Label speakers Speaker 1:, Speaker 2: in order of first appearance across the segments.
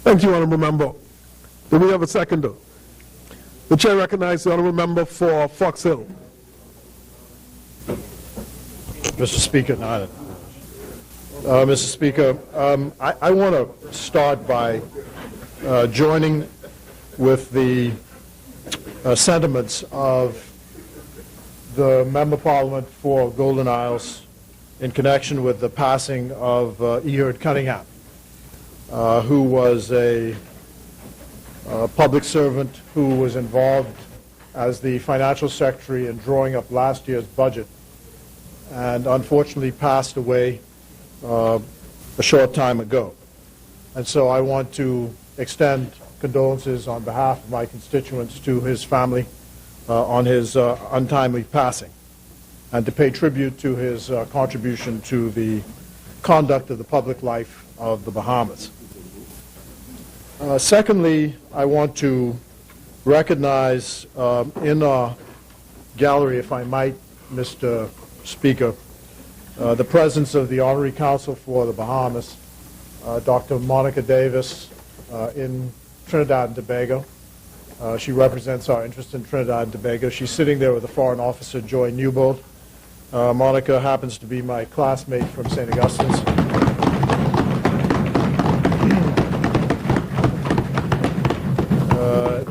Speaker 1: Thank you, Honourable Member. Do we have a seconder? The Chair recognizes the Honourable Member for Fox Hill.
Speaker 2: Mr. Speaker, Mr. Speaker, I want to start by joining with the sentiments of the Member Parliament for Golden Isles in connection with the passing of Ehud Cunningham, who was a public servant who was involved as the financial secretary in drawing up last year's budget and unfortunately passed away a short time ago. And so I want to extend condolences on behalf of my constituents to his family on his untimely passing, and to pay tribute to his contribution to the conduct of the public life of the Bahamas. Secondly, I want to recognize in our gallery, if I might, Mr. Speaker, the presence of the Honorary Counsel for the Bahamas, Dr. Monica Davis, in Trinidad and Tobago. She represents our interest in Trinidad and Tobago. She's sitting there with the Foreign Officer, Joy Newbold. Monica happens to be my classmate from St. Augustine's.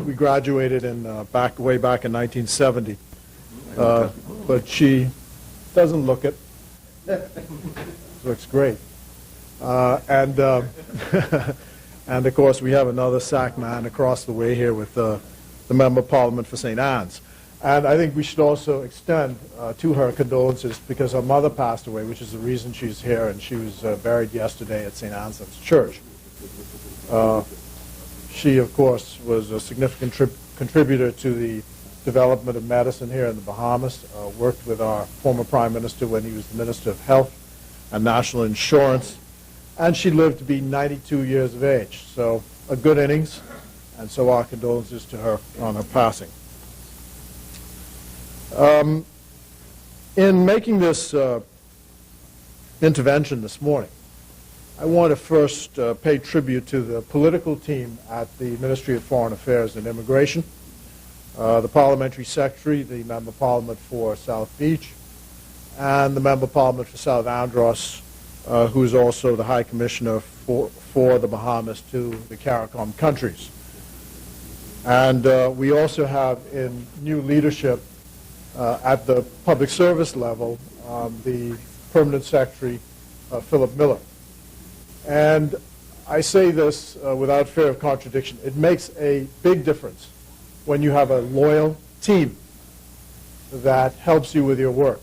Speaker 2: We graduated in way back in 1970, but she doesn't look it. Looks great. And of course, we have another SAC man across the way here with the Member of Parliament for St. Anne's. And I think we should also extend to her condolences because her mother passed away, which is the reason she's here, and she was buried yesterday at St. Anselm's Church. She, of course, was a significant contributor to the development of medicine here in the Bahamas, worked with our former Prime Minister when he was the Minister of Health and National Insurance, and she lived to be 92 years of age. So a good innings, and so our condolences to her on her passing. In making this intervention this morning, I want to first pay tribute to the political team at the Ministry of Foreign Affairs and Immigration, the Parliamentary Secretary, the Member of Parliament for South Beach, and the Member of Parliament for South Andros, who is also the High Commissioner for the Bahamas to the CARICOM countries. And we also have in new leadership at the public service level the Permanent Secretary, Philip Miller. And I say this without fear of contradiction. It makes a big difference when you have a loyal team that helps you with your work,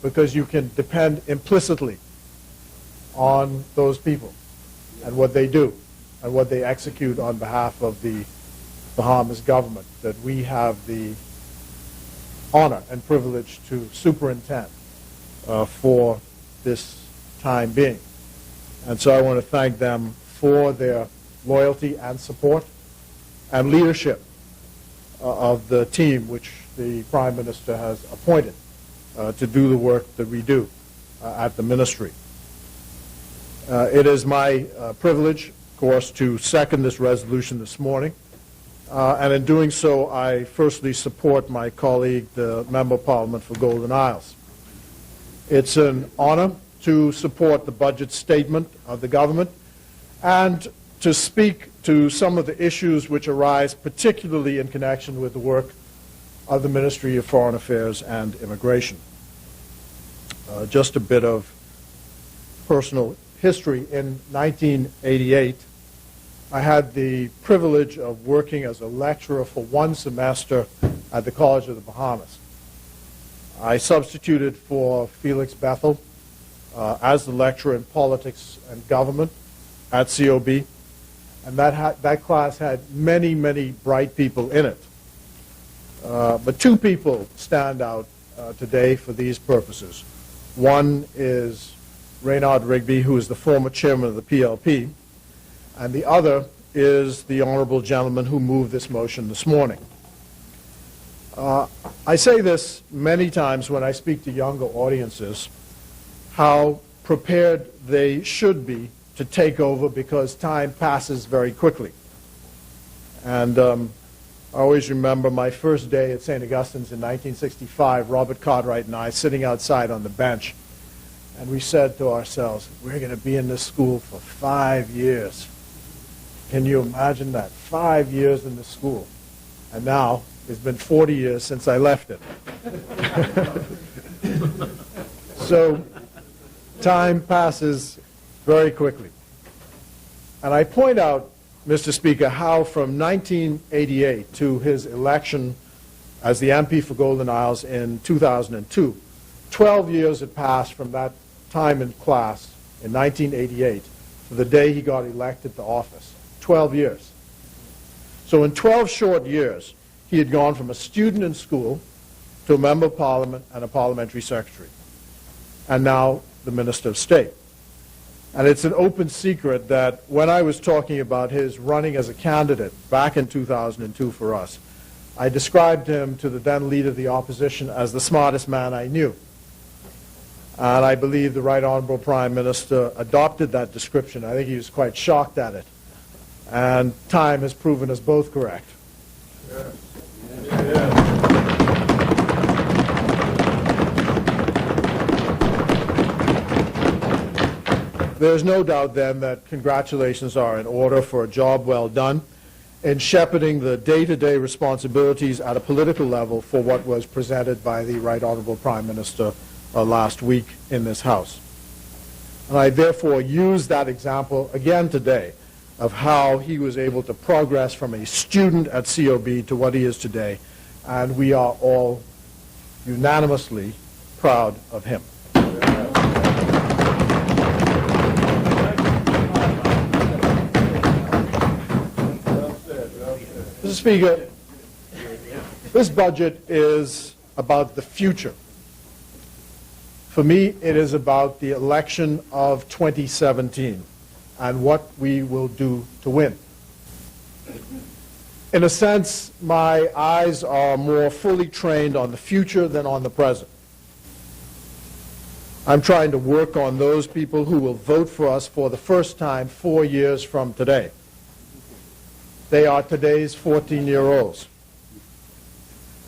Speaker 2: because you can depend implicitly on those people and what they do and what they execute on behalf of the Bahamas government that we have the honor and privilege to superintend for this time being. And so I want to thank them for their loyalty and support and leadership of the team which the Prime Minister has appointed to do the work that we do at the Ministry. It is my privilege, of course, to second this resolution this morning. And in doing so, I firstly support my colleague, the Member of Parliament for Golden Isles. It's an honor to support the budget statement of the government and to speak to some of the issues which arise particularly in connection with the work of the Ministry of Foreign Affairs and Immigration. Just a bit of personal history. In 1988, I had the privilege of working as a lecturer for one semester at the College of the Bahamas. I substituted for Felix Bethel as the lecturer in politics and government at COB, and that class had many, many bright people in it. But two people stand out today for these purposes. One is Reynard Rigby, who is the former chairman of the PLP, and the other is the honorable gentleman who moved this motion this morning. I say this many times when I speak to younger audiences, how prepared they should be to take over because time passes very quickly. And I always remember my first day at St. Augustine's in 1965, Robert Cartwright and I sitting outside on the bench, and we said to ourselves, we're going to be in this school for 5 years. Can you imagine that? 5 years in the school. And now, it's been 40 years since I left it. So, time passes very quickly. And I point out, Mr. Speaker, how from 1988 to his election as the MP for Golden Isles in 2002, 12 years had passed from that time in class in 1988 to the day he got elected to office. 12 years. So in 12 short years, he had gone from a student in school to a member of Parliament and a parliamentary secretary, and now the Minister of State. And it's an open secret that when I was talking about his running as a candidate back in 2002 for us, I described him to the then leader of the opposition as the smartest man I knew. And I believe the Right Honourable Prime Minister adopted that description. I think he was quite shocked at it. And time has proven us both correct. Yes. Yes. There's no doubt then that congratulations are in order for a job well done in shepherding the day-to-day responsibilities at a political level for what was presented by the Right Honourable Prime Minister last week in this House. And I therefore use that example again today of how he was able to progress from a student at COB to what he is today, and we are all unanimously proud of him. Mr. Speaker, this budget is about the future. For me, it is about the election of 2017 and what we will do to win. In a sense, my eyes are more fully trained on the future than on the present. I'm trying to work on those people who will vote for us for the first time 4 years from today. They are today's 14-year-olds.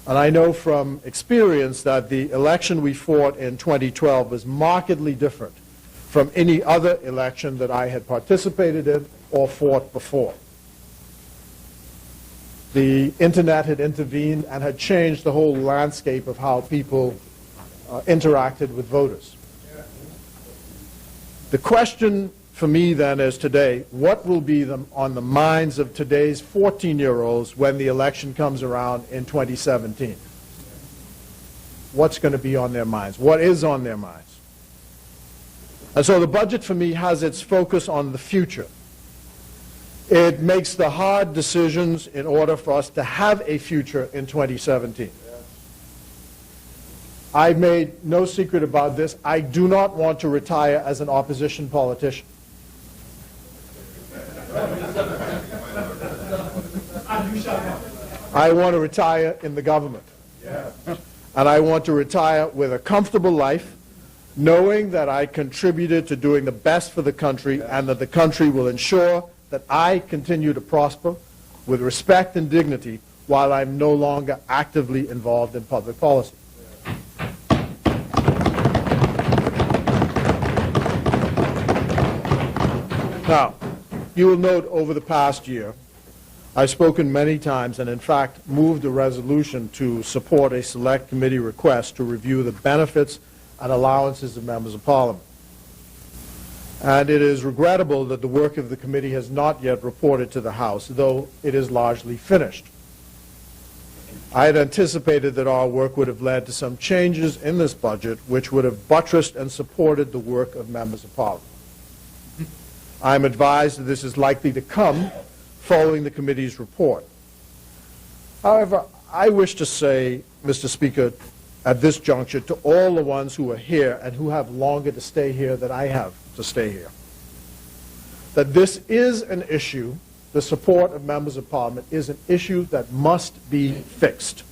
Speaker 2: And I know from experience that the election we fought in 2012 was markedly different from any other election that I had participated in or fought before. The internet had intervened and had changed the whole landscape of how people interacted with voters. The question for me then is today, what will be on the minds of today's 14-year-olds when the election comes around in 2017? What's going to be on their minds? What is on their minds? And so the budget for me has its focus on the future. It makes the hard decisions in order for us to have a future in 2017. I made no secret about this. I do not want to retire as an opposition politician. I want to retire in the government. And I want to retire with a comfortable life, knowing that I contributed to doing the best for the country and that the country will ensure that I continue to prosper with respect and dignity while I'm no longer actively involved in public policy. Now, you will note over the past year, I've spoken many times and in fact moved a resolution to support a select committee request to review the benefits and allowances of members of Parliament. And it is regrettable that the work of the committee has not yet reported to the House, though it is largely finished. I had anticipated that our work would have led to some changes in this budget which would have buttressed and supported the work of members of Parliament. I am advised that this is likely to come following the committee's report. However, I wish to say, Mr. Speaker, at this juncture to all the ones who are here and who have longer to stay here than I have to stay here, that this is an issue, the support of members of Parliament is an issue that must be fixed.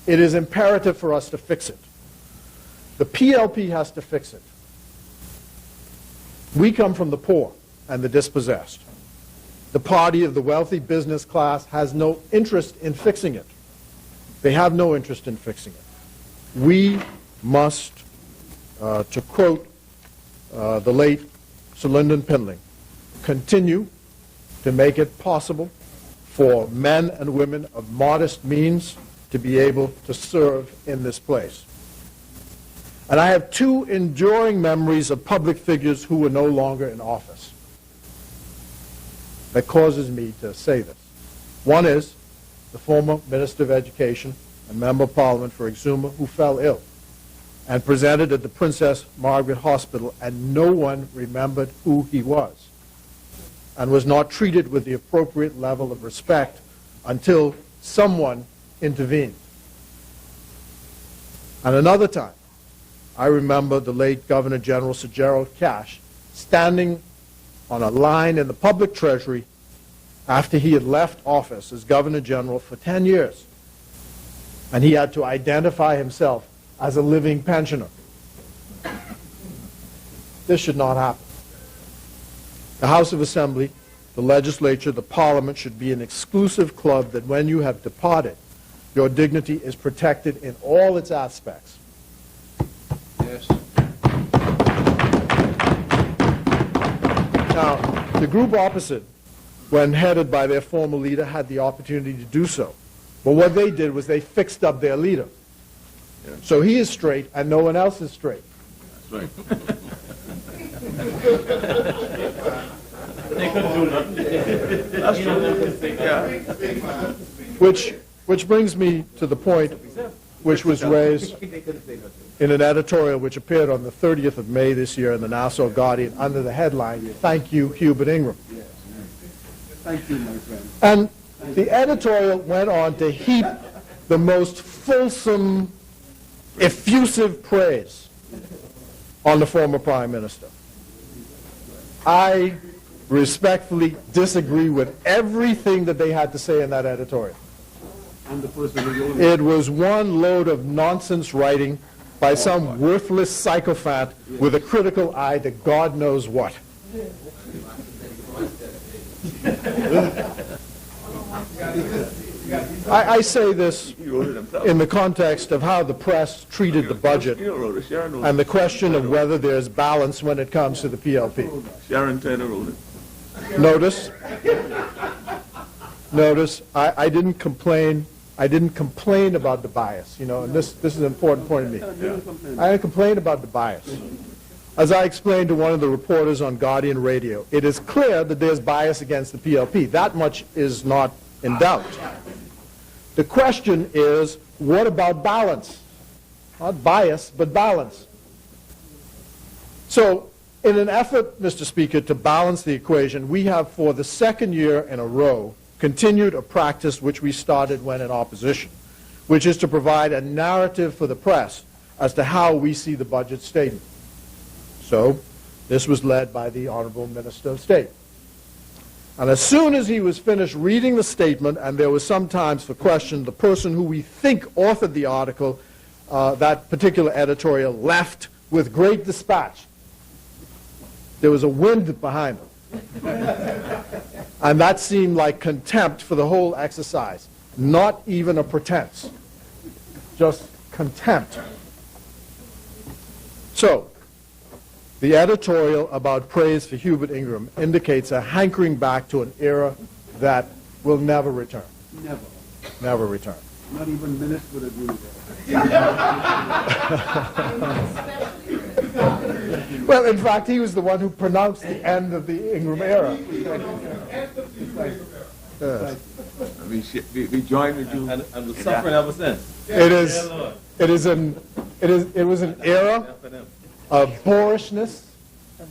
Speaker 2: It is imperative for us to fix it. The PLP has to fix it. We come from the poor. and the dispossessed. The party of the wealthy business class has no interest in fixing it. They have no interest in fixing it. We must, to quote the late Sir Lyndon Pindling, continue to make it possible for men and women of modest means to be able to serve in this place. And I have two enduring memories of public figures who were no longer in office that causes me to say this. One is the former Minister of Education and Member of Parliament for Exuma, who fell ill and presented at the Princess Margaret Hospital, and no one remembered who he was and was not treated with the appropriate level of respect until someone intervened. And another time, I remember the late Governor General Sir Gerald Cash standing on a line in the public treasury after he had left office as Governor General for 10 years. And he had to identify himself as a living pensioner. This should not happen. The House of Assembly, the legislature, the Parliament should be an exclusive club that when you have departed, your dignity is protected in all its aspects.
Speaker 3: Yes.
Speaker 2: Now, the group opposite, when headed by their former leader, had the opportunity to do so. But what they did was they fixed up their leader.
Speaker 3: Yeah.
Speaker 2: So he is straight and no one else is straight.
Speaker 3: That's right.
Speaker 4: They couldn't do nothing.
Speaker 3: That's true. Yeah.
Speaker 2: Which brings me to the point which was raised in an editorial which appeared on the 30th of May this year in the Nassau Guardian under the headline, "Thank You, Hubert Ingram."
Speaker 4: Thank you, my friend.
Speaker 2: And the editorial went on to heap the most fulsome, effusive praise on the former Prime Minister. I respectfully disagree with everything that they had to say in that editorial.
Speaker 4: I'm the person who wrote it.
Speaker 2: It was one load of nonsense writing by some worthless sycophant with a critical eye to God knows what. I say this
Speaker 3: He wrote it himself.
Speaker 2: in the context of how the press treated the budget
Speaker 3: He wrote it. Sharon wrote
Speaker 2: and
Speaker 3: it.
Speaker 2: the question of whether there's balance when it comes to the PLP.
Speaker 3: Sharon Taylor wrote it.
Speaker 2: Notice, I didn't complain about the bias, you know, and this is an important point to me. I didn't complain about the bias. As I explained to one of the reporters on Guardian Radio, it is clear that there's bias against the PLP. That much is not in doubt. The question is, what about balance? Not bias, but balance. So, in an effort, Mr. Speaker, to balance the equation, we have for the second year in a row continued a practice which we started when in opposition, which is to provide a narrative for the press as to how we see the budget statement. So, this was led by the Honourable Minister of State. And as soon as he was finished reading the statement, and there was sometimes for question, the person who we think authored the article, that particular editorial, left with great dispatch. There was a wind behind him. And that seemed like contempt for the whole exercise. Not even a pretense. Just contempt. So, the editorial about praise for Hubert Ingram indicates a hankering back to an era that will never return.
Speaker 4: Never.
Speaker 2: Never return.
Speaker 4: Not even minutes would agree with that.
Speaker 2: Well, in fact, he was the one who pronounced the end of the Ingram era. Yes.
Speaker 3: I mean, we joined with you.
Speaker 4: And was suffering ever since.
Speaker 2: It was an era of boorishness,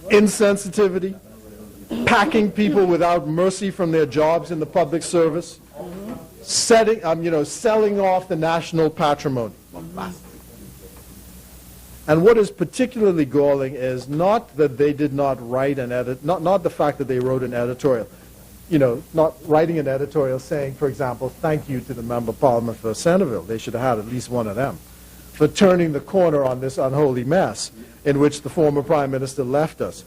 Speaker 2: insensitivity, packing people without mercy from their jobs in the public service, selling off the national patrimony. And what is particularly galling is not that they did not write an edit, not the fact that they wrote an editorial, not writing an editorial saying, for example, thank you to the Member of Parliament for Centerville. They should have had at least one of them for turning the corner on this unholy mess in which the former Prime Minister left us.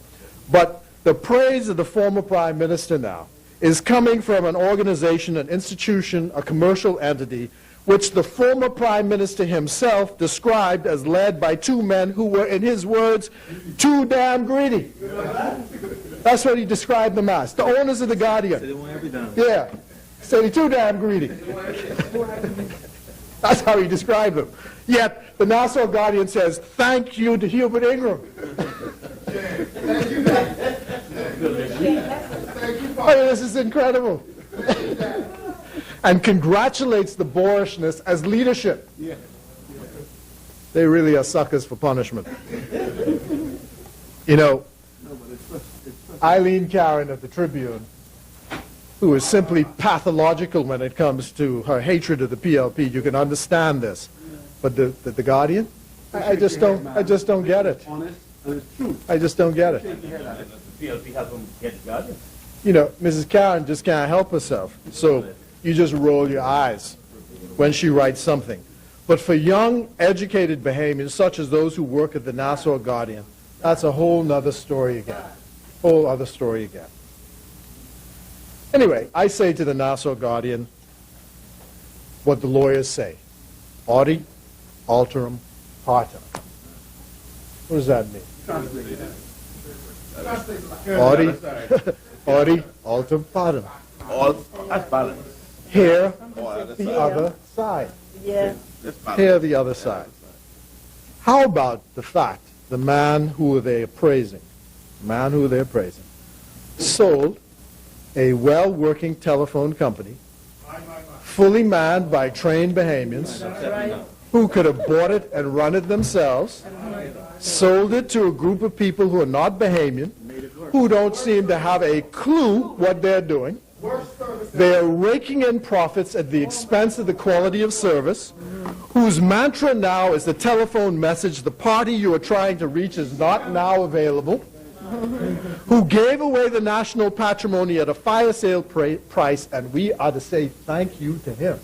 Speaker 2: But the praise of the former Prime Minister now is coming from an organization, an institution, a commercial entity, which the former Prime Minister himself described as led by two men who were, in his words, too damn greedy. That's what he described them as. The owners of The Guardian. Yeah. Said they're too damn greedy. That's how he described them. Yet, the Nassau Guardian says, thank you to Hubert Ingram. I mean, this is incredible. And congratulates the boorishness as leadership. They really are suckers for punishment. You know, Eileen Karen of the Tribune, who is simply pathological when it comes to her hatred of the PLP, you can understand this. But the Guardian, I just don't get it. I just don't get it.
Speaker 4: The PLP has them get the Guardian.
Speaker 2: You know, Mrs. Karen just can't help herself. So you just roll your eyes when she writes something. But for young, educated Bahamians, such as those who work at the Nassau Guardian, that's a whole nother story again. Whole other story again. Anyway, I say to the Nassau Guardian what the lawyers say. Audi, alterum, partem. What does that mean? Audi, alterum, partem.
Speaker 3: All, that's balance.
Speaker 2: Hear the other side.
Speaker 5: Yeah.
Speaker 2: Hear the other side. How about the fact the man who they're praising, sold a well-working telephone company, fully manned by trained Bahamians, who could have bought it and run it themselves, sold it to a group of people who are not Bahamian, who don't seem to have a clue what they're doing. They're raking in profits at the expense of the quality of service, whose mantra now is the telephone message, the party you are trying to reach is not now available, who gave away the national patrimony at a fire sale price, and we are to say thank you to him.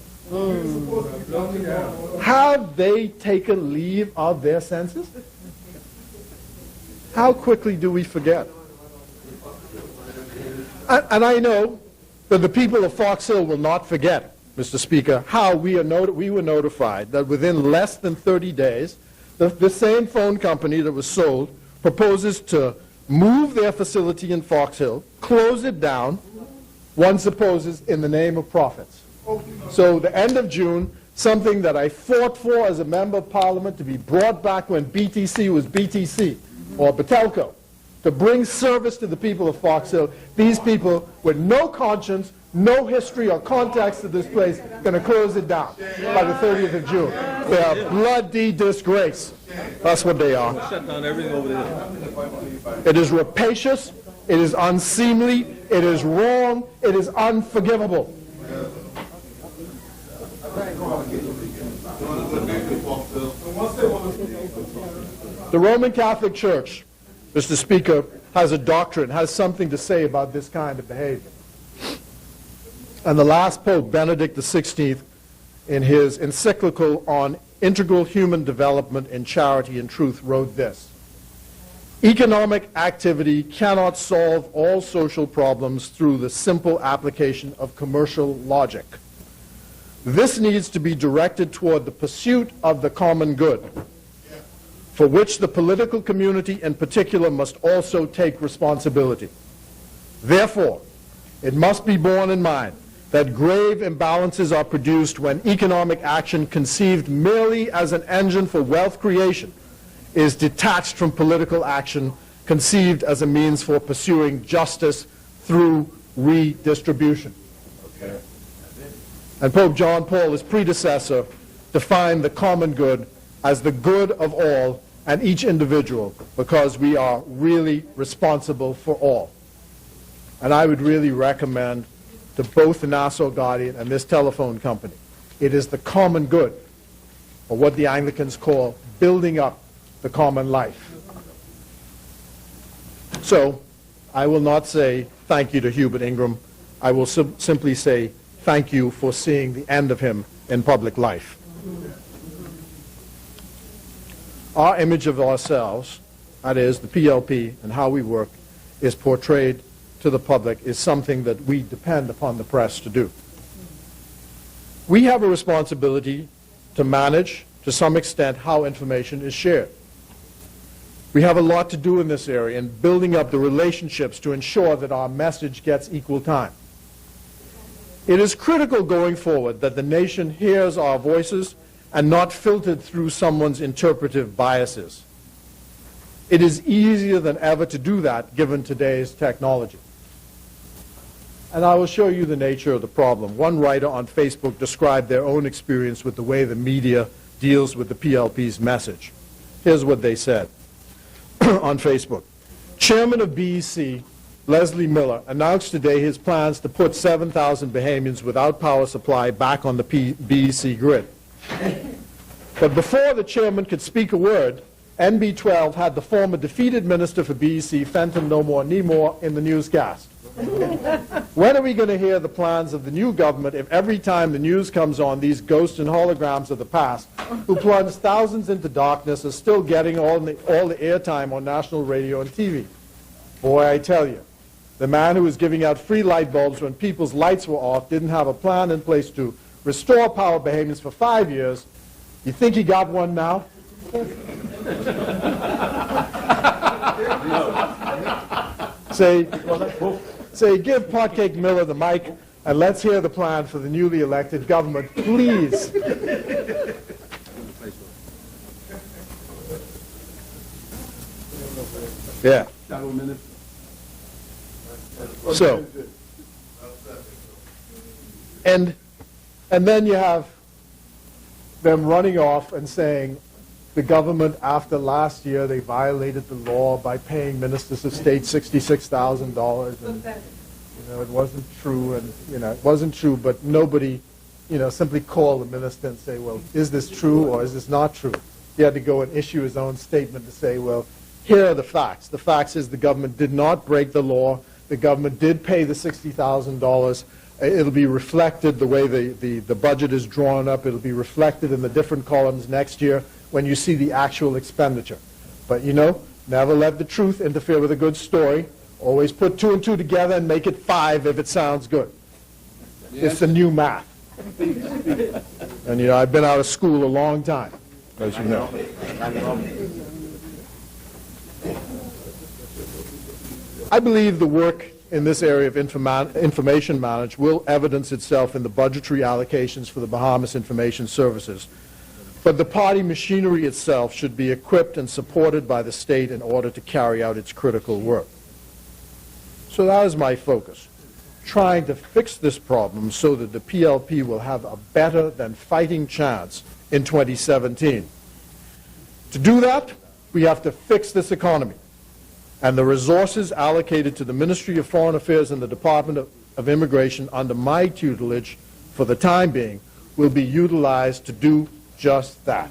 Speaker 2: Have they taken leave of their senses? How quickly do we forget? And I know that the people of Fox Hill will not forget, Mr. Speaker, how we were notified that within less than 30 days, the same phone company that was sold proposes to move their facility in Fox Hill, close it down, one supposes in the name of profits. So the end of June, something that I fought for as a member of Parliament to be brought back when BTC was BTC, or Batelco, to bring service to the people of Fox Hill. These people with no conscience, no history or context to this place, going to close it down by the 30th of June. They are a bloody disgrace. That's what they are.
Speaker 3: Shut down everything over there.
Speaker 2: It is rapacious, it is unseemly, it is wrong, it is unforgivable. The Roman Catholic Church, Mr. Speaker, has a doctrine, has something to say about this kind of behavior. And the last Pope, Benedict XVI, in his encyclical on integral human development in charity and truth, wrote this: economic activity cannot solve all social problems through the simple application of commercial logic. This needs to be directed toward the pursuit of the common good, for which the political community in particular must also take responsibility. Therefore, it must be borne in mind that grave imbalances are produced when economic action conceived merely as an engine for wealth creation is detached from political action conceived as a means for pursuing justice through redistribution. Okay. And Pope John Paul, his predecessor, defined the common good as the good of all and each individual, because we are really responsible for all. And I would really recommend to both the Nassau Guardian and this telephone company, it is the common good, or what the Anglicans call building up the common life. So, I will not say thank you to Hubert Ingram. I will simply say thank you for seeing the end of him in public life. Our image of ourselves, that is, the PLP and how we work, is portrayed to the public is something that we depend upon the press to do. We have a responsibility to manage, to some extent, how information is shared. We have a lot to do in this area in building up the relationships to ensure that our message gets equal time. It is critical going forward that the nation hears our voices and not filtered through someone's interpretive biases. It is easier than ever to do that given today's technology. And I will show you the nature of the problem. One writer on Facebook described their own experience with the way the media deals with the PLP's message. Here's what they said on Facebook. Chairman of BEC, Leslie Miller, announced today his plans to put 7,000 Bahamians without power supply back on the BEC grid. But before the chairman could speak a word, NB12 had the former defeated minister for BEC, Fenton No More Nemore, in the newscast. When are we going to hear the plans of the new government if every time the news comes on, these ghosts and holograms of the past, who plunged thousands into darkness, are still getting all the airtime on national radio and TV? Boy, I tell you, the man who was giving out free light bulbs when people's lights were off didn't have a plan in place to restore power Bahamians for 5 years. You think he got one now? Say, give Potcake Miller the mic, and let's hear the plan for the newly elected government, please. Yeah. So, and then you have them running off and saying the government, after last year, they violated the law by paying ministers of state $66,000, and it wasn't true, and it wasn't true, but nobody, simply called the minister and say, well, is this true or is this not true? He had to go and issue his own statement to say, well, here are the facts. The facts is the government did not break the law. The government did pay the $60,000. It'll be reflected the way the budget is drawn up. It'll be reflected in the different columns next year when you see the actual expenditure. But never let the truth interfere with a good story. Always put 2 and 2 together and make it 5 if it sounds good. Yes. It's the new math. And I've been out of school a long time, as you know. I believe the work in this area of information management will evidence itself in the budgetary allocations for the Bahamas Information Services. But the party machinery itself should be equipped and supported by the state in order to carry out its critical work. So that is my focus, trying to fix this problem so that the PLP will have a better than fighting chance in 2017. To do that, we have to fix this economy. And the resources allocated to the Ministry of Foreign Affairs and the Department of Immigration under my tutelage for the time being will be utilized to do just that,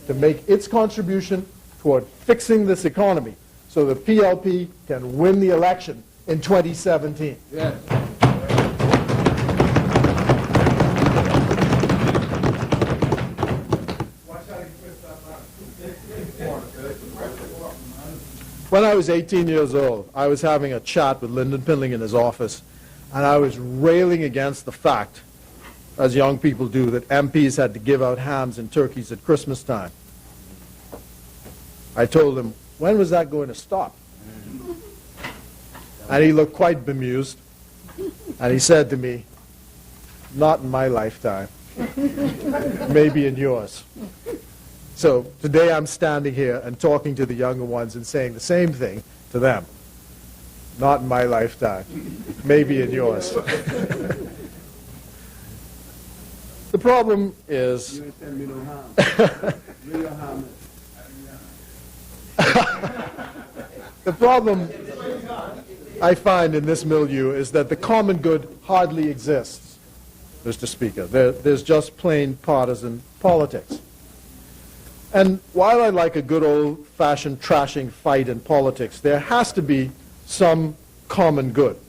Speaker 2: to make its contribution toward fixing this economy so the PLP can win the election in 2017. Yes. When I was 18 years old, I was having a chat with Lyndon Pinling in his office, and I was railing against the fact, as young people do, that MPs had to give out hams and turkeys at Christmas time. I told him, when was that going to stop? And he looked quite bemused, and he said to me, not in my lifetime, maybe in yours. So today I'm standing here and talking to the younger ones and saying the same thing to them. Not in my lifetime, maybe in yours. The problem is... The problem I find in this milieu is that the common good hardly exists, Mr. Speaker. There's just plain partisan politics. And while I like a good old-fashioned trashing fight in politics, there has to be some common good,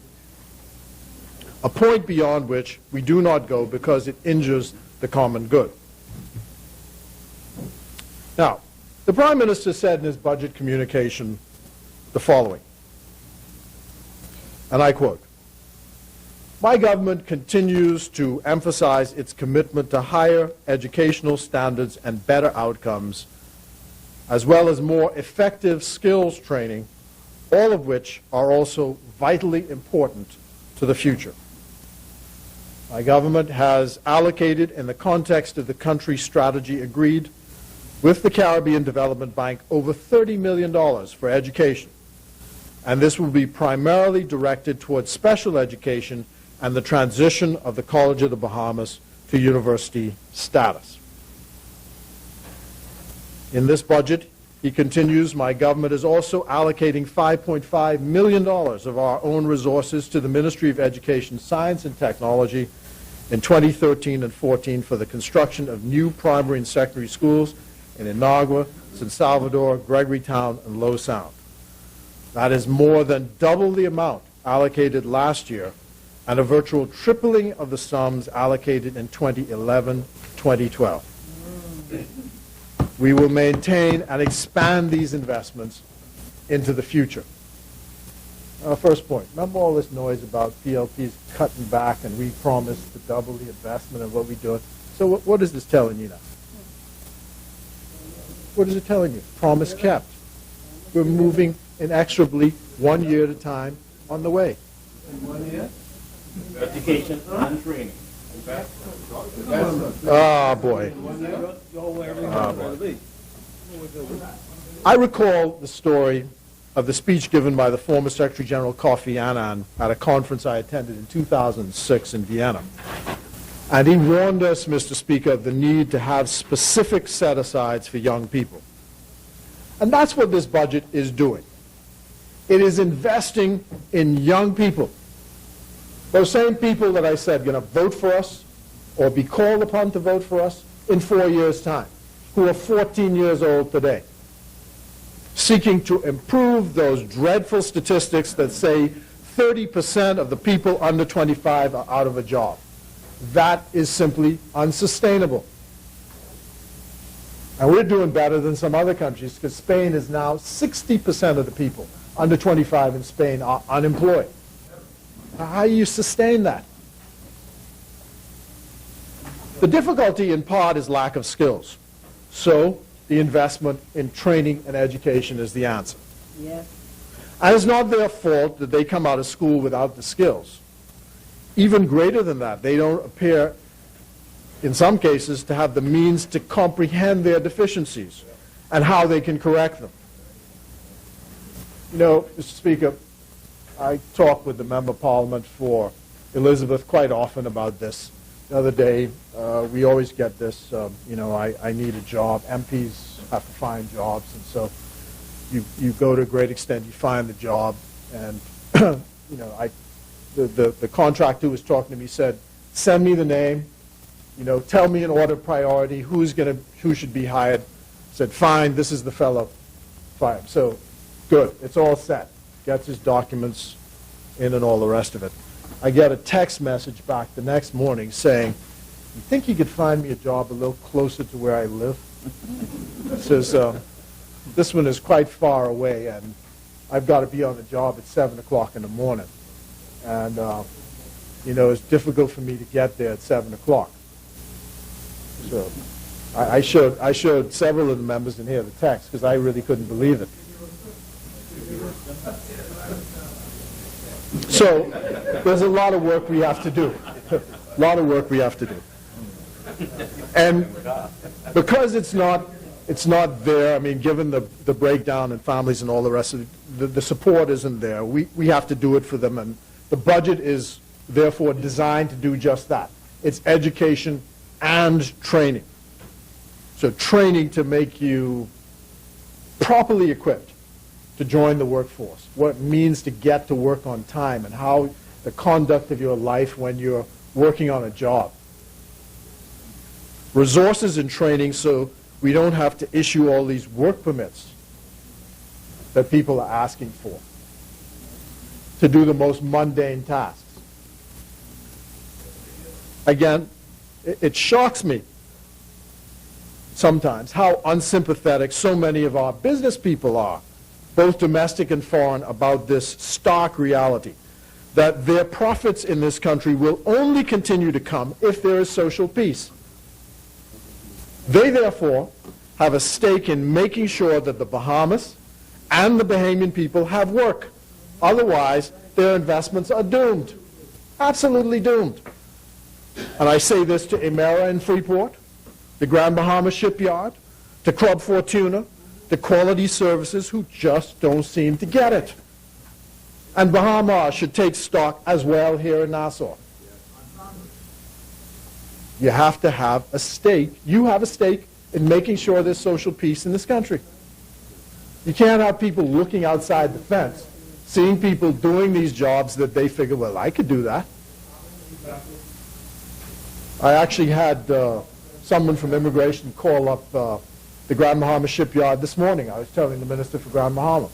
Speaker 2: a point beyond which we do not go because it injures the common good. Now, the Prime Minister said in his budget communication the following. And I quote, "My government continues to emphasize its commitment to higher educational standards and better outcomes, as well as more effective skills training, all of which are also vitally important to the future. My government has allocated, in the context of the country strategy agreed with the Caribbean Development Bank, over $30 million for education, and this will be primarily directed towards special education and the transition of the College of the Bahamas to university status." In this budget, he continues, "My government is also allocating $5.5 million of our own resources to the Ministry of Education, Science and Technology in 2013 and 14 for the construction of new primary and secondary schools in Inagua, San Salvador, Gregorytown, and Low Sound. That is more than double the amount allocated last year and a virtual tripling of the sums allocated in 2011-2012. We will maintain and expand these investments into the future." First point, remember all this noise about PLPs cutting back and we promised to double the investment and what we do? So what is this telling you now? What is it telling you? Promise kept. We're moving inexorably 1 year at a time on the way.
Speaker 3: In 1 year?
Speaker 4: Education and training. Okay?
Speaker 2: Ah, boy.
Speaker 3: Boy.
Speaker 2: I recall the story of the speech given by the former Secretary General Kofi Annan at a conference I attended in 2006 in Vienna. And he warned us, Mr. Speaker, of the need to have specific set-asides for young people. And that's what this budget is doing. It is investing in young people. Those same people that I said going to vote for us or be called upon to vote for us in 4 years' time, who are 14 years old today, seeking to improve those dreadful statistics that say 30% of the people under 25 are out of a job. That is simply unsustainable. And we're doing better than some other countries because Spain is now 60% of the people under 25 in Spain are unemployed. How do you sustain that? The difficulty in part is lack of skills. So the investment in training and education is the answer.
Speaker 5: Yes.
Speaker 2: And it's not their fault that they come out of school without the skills. Even greater than that, they don't appear, in some cases, to have the means to comprehend their deficiencies and how they can correct them. You know, Mr. Speaker, I talk with the Member of Parliament for Elizabeth quite often about this. The other day, we always get this, I need a job. MPs have to find jobs, and so you go to a great extent, you find the job, and the contractor who was talking to me said, send me the name, tell me in order of priority who should be hired. I said, fine, this is the fellow. Fine. So, good, it's all set. Gets his documents in and all the rest of it. I get a text message back the next morning saying, you think you could find me a job a little closer to where I live? It says, this one is quite far away, and I've got to be on the job at 7 o'clock in the morning. And, it's difficult for me to get there at 7 o'clock. So I showed several of the members in here the text because I really couldn't believe it. So there's a lot of work we have to do. A lot of work we have to do. And because it's not there, I mean, given the breakdown in families and all the rest of it, the support isn't there. We have to do it for them, and the budget is therefore designed to do just that. It's education and training. So training to make you properly equipped to join the workforce, what it means to get to work on time, and how the conduct of your life when you're working on a job. Resources and training so we don't have to issue all these work permits that people are asking for to do the most mundane tasks. Again, it shocks me sometimes how unsympathetic so many of our business people are, both domestic and foreign, about this stark reality that their profits in this country will only continue to come if there is social peace. They, therefore, have a stake in making sure that the Bahamas and the Bahamian people have work. Otherwise, their investments are doomed, absolutely doomed. And I say this to Emera in Freeport, the Grand Bahama Shipyard, to Club Fortuna, to Quality Services, who just don't seem to get it. And Bahamas should take stock as well here in Nassau. You have to have a stake. You have a stake in making sure there's social peace in this country. You can't have people looking outside the fence, seeing people doing these jobs that they figure, well, I could do that. I actually had someone from immigration call up the Grand Bahama Shipyard this morning. I was telling the Minister for Grand Bahama,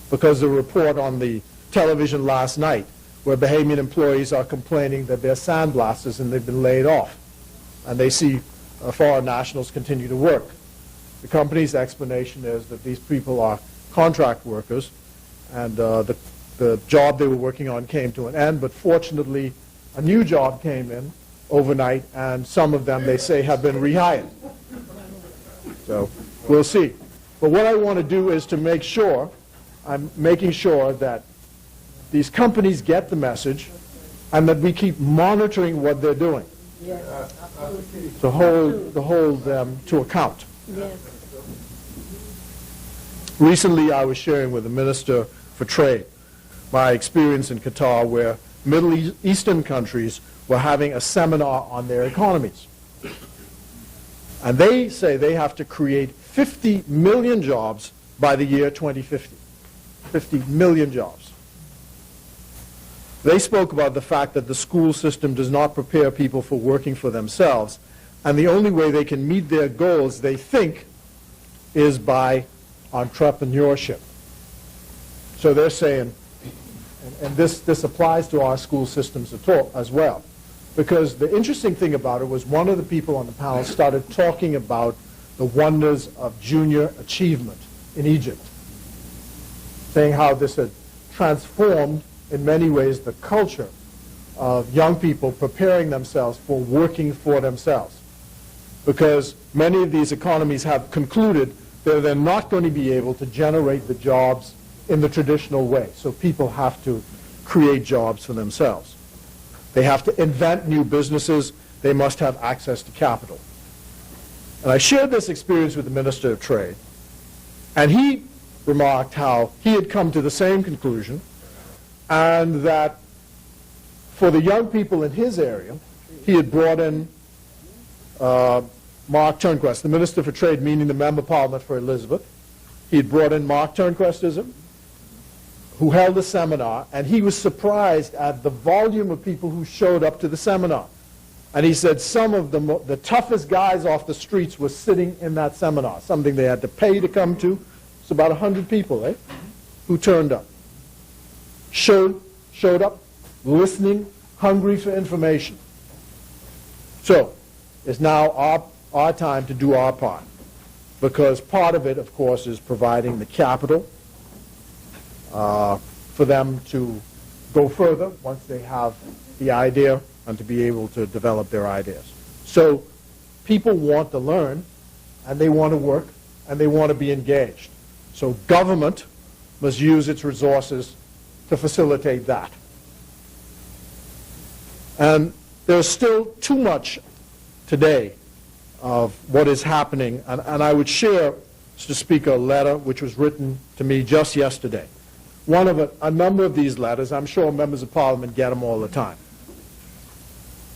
Speaker 2: because of a report on the television last night where Bahamian employees are complaining that they're sandblasters and they've been laid off. And they see foreign nationals continue to work. The company's explanation is that these people are contract workers, and the job they were working on came to an end, but fortunately a new job came in overnight, and some of them, they say, have been rehired. So we'll see. But what I want to do is to make sure, I'm making sure that these companies get the message and that we keep monitoring what they're doing.
Speaker 5: Yes,
Speaker 2: To hold them to account.
Speaker 5: yes.
Speaker 2: Recently, I was sharing with the Minister for Trade my experience in Qatar, where Middle Eastern countries were having a seminar on their economies. And they say they have to create 50 million jobs by the year 2050. 50 million jobs. They spoke about the fact that the school system does not prepare people for working for themselves, and the only way they can meet their goals, they think, is by entrepreneurship. So they're saying, and this applies to our school systems as well, because the interesting thing about it was one of the people on the panel started talking about the wonders of junior achievement in Egypt, saying how this had transformed in many ways the culture of young people preparing themselves for working for themselves. Because many of these economies have concluded that they're not going to be able to generate the jobs in the traditional way. So people have to create jobs for themselves. They have to invent new businesses. They must have access to capital. And I shared this experience with the Minister of Trade, and he remarked how he had come to the same conclusion, and that for the young people in his area, he had brought in Mark Turnquest, the Minister for Trade, meaning the Member of Parliament for Elizabeth. He had brought in Mark Turnquestism, who held a seminar, and he was surprised at the volume of people who showed up to the seminar. And he said some of the toughest guys off the streets were sitting in that seminar, something they had to pay to come to. It's about 100 people, who turned up. Showed up, listening, hungry for information. So, it's now our time to do our part, because part of it, of course, is providing the capital for them to go further once they have the idea and to be able to develop their ideas. So people want to learn, and they want to work, and they want to be engaged. So government must use its resources to facilitate that. And there's still too much today of what is happening, and I would share, Mr. Speaker, a letter which was written to me just yesterday. One of a number of these letters, I'm sure members of Parliament get them all the time,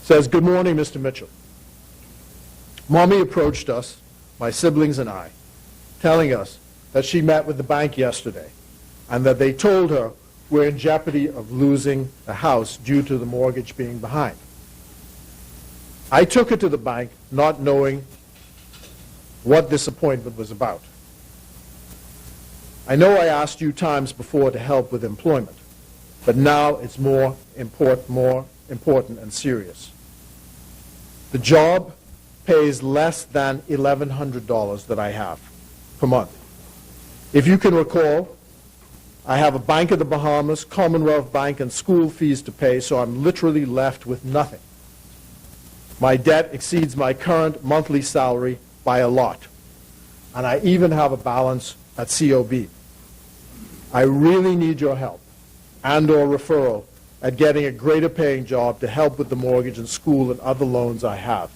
Speaker 2: says, "Good morning, Mr. Mitchell. Mommy approached us, my siblings and I, telling us that she met with the bank yesterday and that they told her we're in jeopardy of losing the house due to the mortgage being behind. I took her to the bank not knowing what this appointment was about. I know I asked you times before to help with employment, but now it's more important and serious. The job pays less than $1,100 that I have per month. If you can recall, I have a Bank of the Bahamas, Commonwealth Bank, and school fees to pay, so I'm literally left with nothing. My debt exceeds my current monthly salary by a lot. And I even have a balance at COB. I really need your help and/or referral at getting a greater paying job to help with the mortgage and school and other loans I have.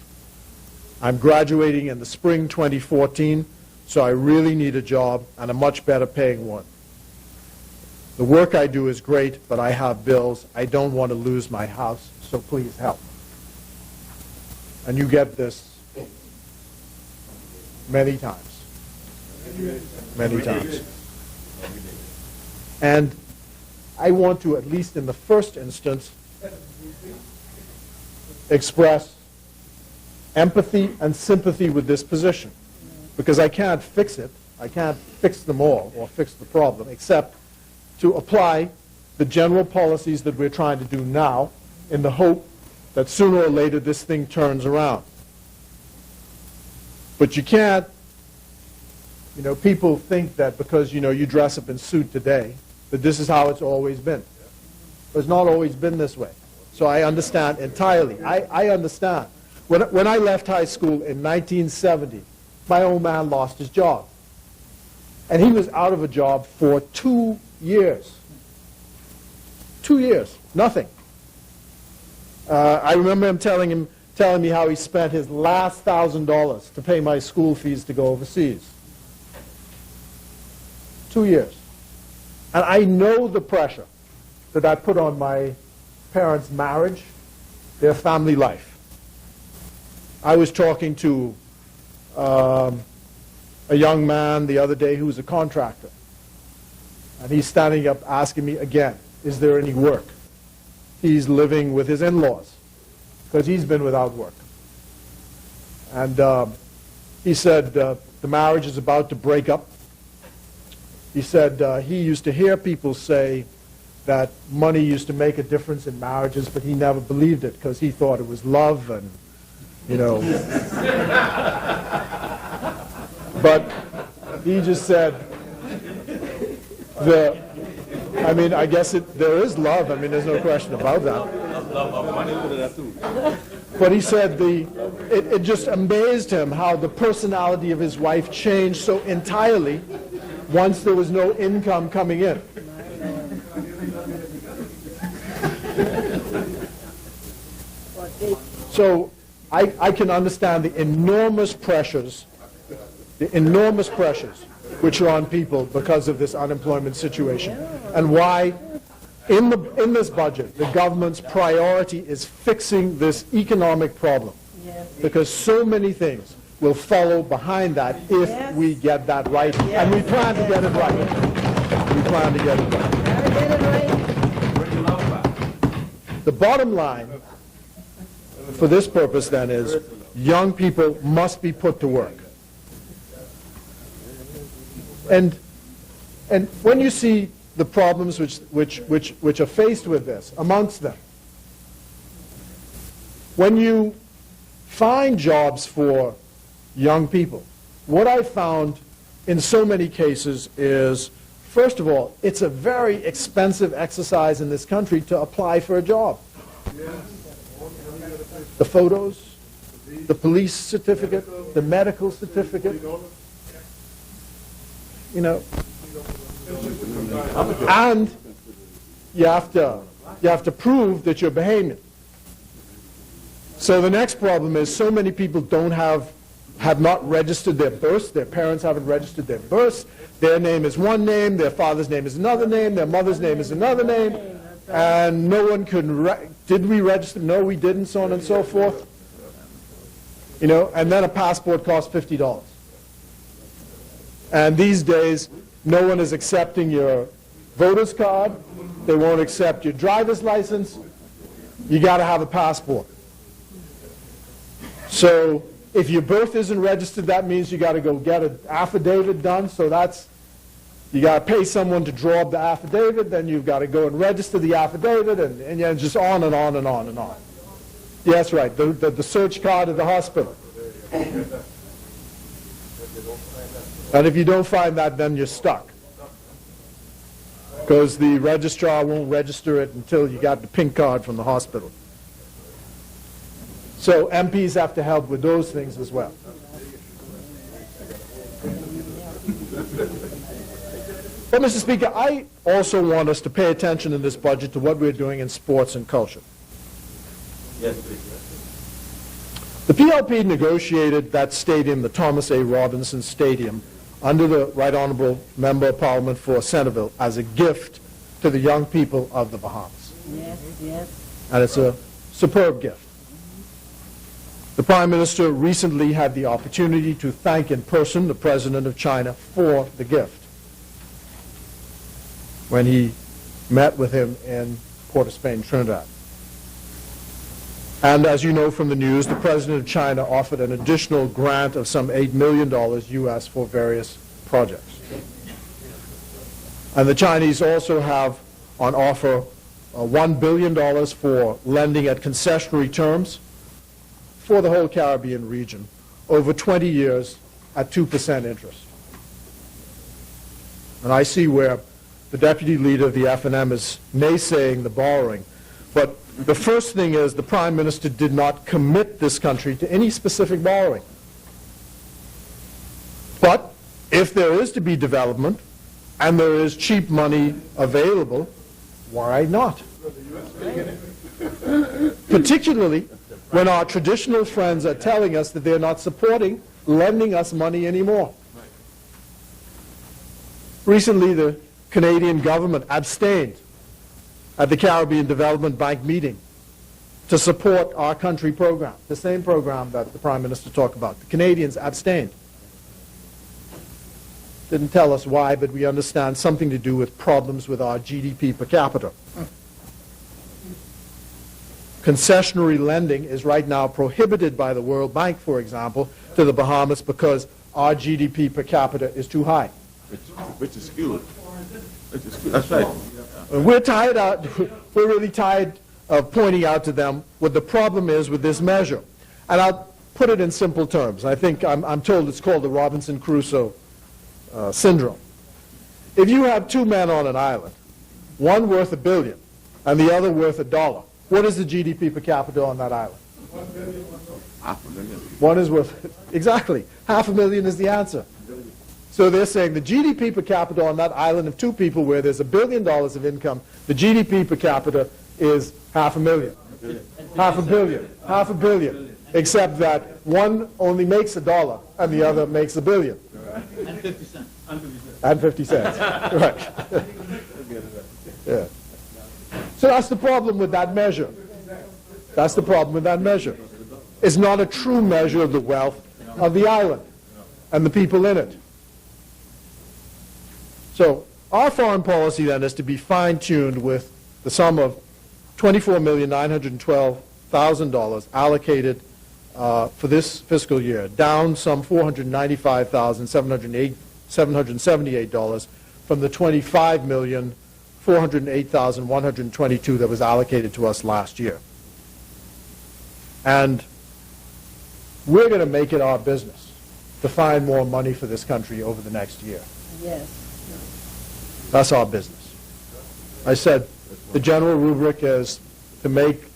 Speaker 2: I'm graduating in the spring 2014, so I really need a job and a much better paying one. The work I do is great, but I have bills. I don't want to lose my house, so please help. And you get this many times. Many times. And I want to, at least in the first instance, express empathy and sympathy with this position. Because I can't fix it. I can't fix them all or fix the problem, except to apply the general policies that we're trying to do now in the hope that sooner or later this thing turns around. But you can't, people think that because, you dress up in suit today, that this is how it's always been. It's not always been this way. So I understand entirely. I understand. When I left high school in 1970, my old man lost his job. And he was out of a job for 2 years. 2 years, nothing. I remember him telling me how he spent his last $1,000 to pay my school fees to go overseas. 2 years. And I know the pressure that I put on my parents' marriage, their family life. I was talking to a young man the other day who was a contractor. And he's standing up asking me again, is there any work? He's living with his in-laws because he's been without work. And he said the marriage is about to break up. He said he used to hear people say that money used to make a difference in marriages, but he never believed it because he thought it was love and, But he just said, I guess there is love. There's no question about that. But he said it just amazed him how the personality of his wife changed so entirely once there was no income coming in. So I can understand the enormous pressures which are on people because of this unemployment situation, and why in this budget the government's priority is fixing this economic problem, because so many things will follow behind that if we get that right, and we plan to get it right. We plan to get it right. The bottom line for this purpose then is young people must be put to work. And when you see the problems which are faced with this, amongst them, when you find jobs for young people, what I found in so many cases is, first of all, it's a very expensive exercise in this country to apply for a job. The photos, the police certificate, the medical certificate, and you have to prove that you're behaving. So the next problem is so many people have not registered their births. Their parents haven't registered their births. Their name is one name, their father's name is another name, their mother's name is another name, and no one could did we register? No, we didn't, so on and so forth. And then a passport costs $50. And these days, no one is accepting your voter's card. They won't accept your driver's license. You got to have a passport. So if your birth isn't registered, that means you got to go get an affidavit done. So you got to pay someone to draw up the affidavit. Then you've got to go and register the affidavit, and just on and on and on and on. Yes, right. The search card at the hospital. And if you don't find that, then you're stuck. because the registrar won't register it until you got the pink card from the hospital. So MPs have to help with those things as well. But, Mr. Speaker, I also want us to pay attention in this budget to what we're doing in sports and culture.
Speaker 4: Yes, please.
Speaker 2: The PLP negotiated that stadium, the Thomas A. Robinson Stadium, under the Right Honourable Member of Parliament for Centerville, as a gift to the young people of the Bahamas.
Speaker 5: Yes, yes.
Speaker 2: And it's a superb gift. The Prime Minister recently had the opportunity to thank in person the President of China for the gift when he met with him in Port of Spain, Trinidad. And as you know from the news, the President of China offered an additional grant of some $8 million US for various projects. And the Chinese also have on offer $1 billion for lending at concessionary terms for the whole Caribbean region over 20 years at 2% interest. And I see where the Deputy Leader of the F&M is naysaying the borrowing, but the first thing is the Prime Minister did not commit this country to any specific borrowing. But if there is to be development and there is cheap money available, why not? Particularly when our traditional friends are telling us that they're not supporting lending us money anymore. Recently, the Canadian government abstained at the Caribbean Development Bank meeting to support our country program, the same program that the Prime Minister talked about. The Canadians abstained. Didn't tell us why, but we understand something to do with problems with our GDP per capita. Concessionary lending is right now prohibited by the World Bank, for example, to the Bahamas because our GDP per capita is too high.
Speaker 4: Which is skewed. That's right.
Speaker 2: And we're really tired of pointing out to them what the problem is with this measure. And I'll put it in simple terms. I think I'm told it's called the Robinson Crusoe syndrome. If you have two men on an island, one worth $1 billion and the other worth $1, what is the GDP per capita on that island?
Speaker 4: $500,000.
Speaker 2: One is worth, exactly, $500,000 is the answer. So they're saying the GDP per capita on that island of two people where there's $1 billion of income, the GDP per capita is $500,000. Half a billion. Except that one only makes $1 and the other makes $1 billion.
Speaker 3: And 50 cents.
Speaker 2: And 50 cents. Right. Yeah. So that's the problem with that measure. That's the problem with that measure. It's not a true measure of the wealth of the island and the people in it. So our foreign policy then is to be fine-tuned with the sum of $24,912,000 allocated for this fiscal year, down some $495,778 from the $25,408,122 that was allocated to us last year. And we're going to make it our business to find more money for this country over the next year.
Speaker 5: Yes.
Speaker 2: That's our business. I said the general rubric is to make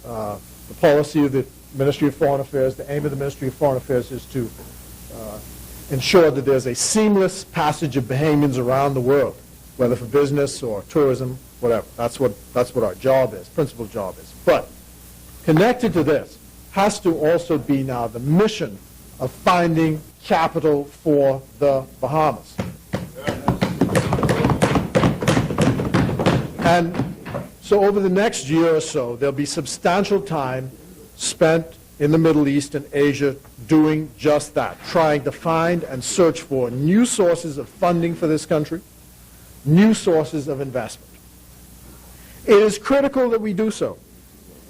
Speaker 2: the policy of the Ministry of Foreign Affairs, the aim of the Ministry of Foreign Affairs is to ensure that there's a seamless passage of Bahamians around the world, whether for business or tourism, whatever. That's what our job is, principal job is. But connected to this has to also be now the mission of finding capital for the Bahamas. And so over the next year or so, there'll be substantial time spent in the Middle East and Asia doing just that, trying to find and search for new sources of funding for this country, new sources of investment. It is critical that we do so,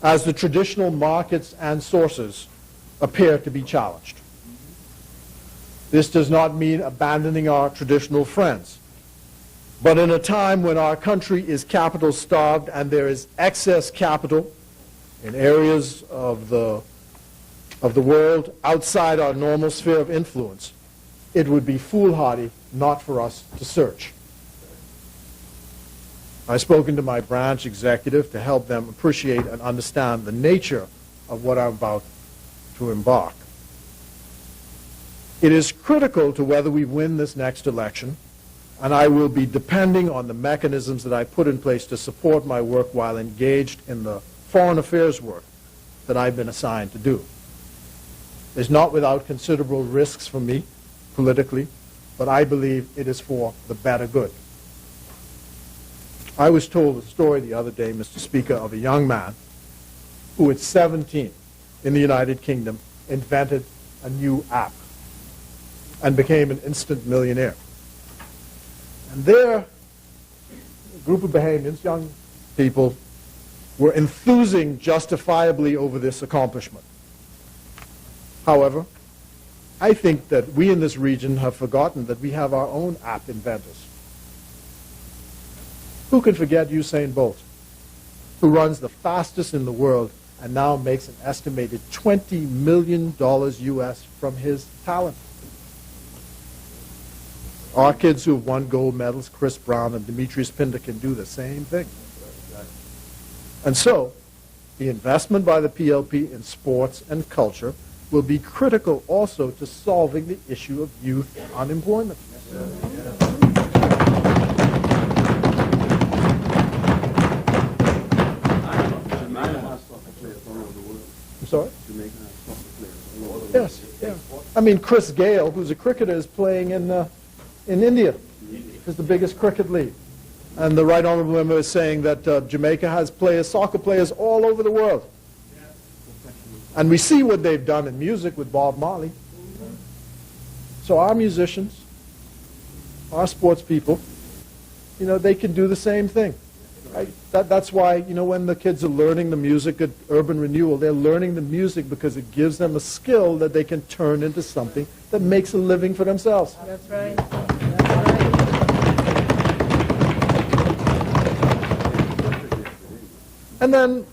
Speaker 2: as the traditional markets and sources appear to be challenged. This does not mean abandoning our traditional friends. But in a time when our country is capital starved and there is excess capital in areas of the world outside our normal sphere of influence, it would be foolhardy not for us to search. I've spoken to my branch executive to help them appreciate and understand the nature of what I'm about to embark. It is critical to whether we win this next election, and I will be depending on the mechanisms that I put in place to support my work while engaged in the foreign affairs work that I've been assigned to do. It's not without considerable risks for me politically, but I believe it is for the better good. I was told a story the other day, Mr. Speaker, of a young man who at 17 in the United Kingdom invented a new app and became an instant millionaire. And there, a group of Bahamians, young people, were enthusing justifiably over this accomplishment. However, I think that we in this region have forgotten that we have our own app inventors. Who can forget Usain Bolt, who runs the fastest in the world and now makes an estimated $20 million US from his talent? Our kids who have won gold medals, Chris Brown and Demetrius Pinder, can do the same thing. And so, the investment by the PLP in sports and culture will be critical also to solving the issue of youth unemployment. I'm sorry? Yes, yeah. I mean, Chris Gale, who's a cricketer, is playing in India. It's the biggest cricket league. And the Right Honourable Member is saying that Jamaica has players, soccer players all over the world. And we see what they've done in music with Bob Marley. So our musicians, our sports people, you know, they can do the same thing. Right? That's why, you know, when the kids are learning the music at Urban Renewal, they're learning the music because it gives them a skill that they can turn into something that makes a living for themselves.
Speaker 5: That's right.
Speaker 2: And then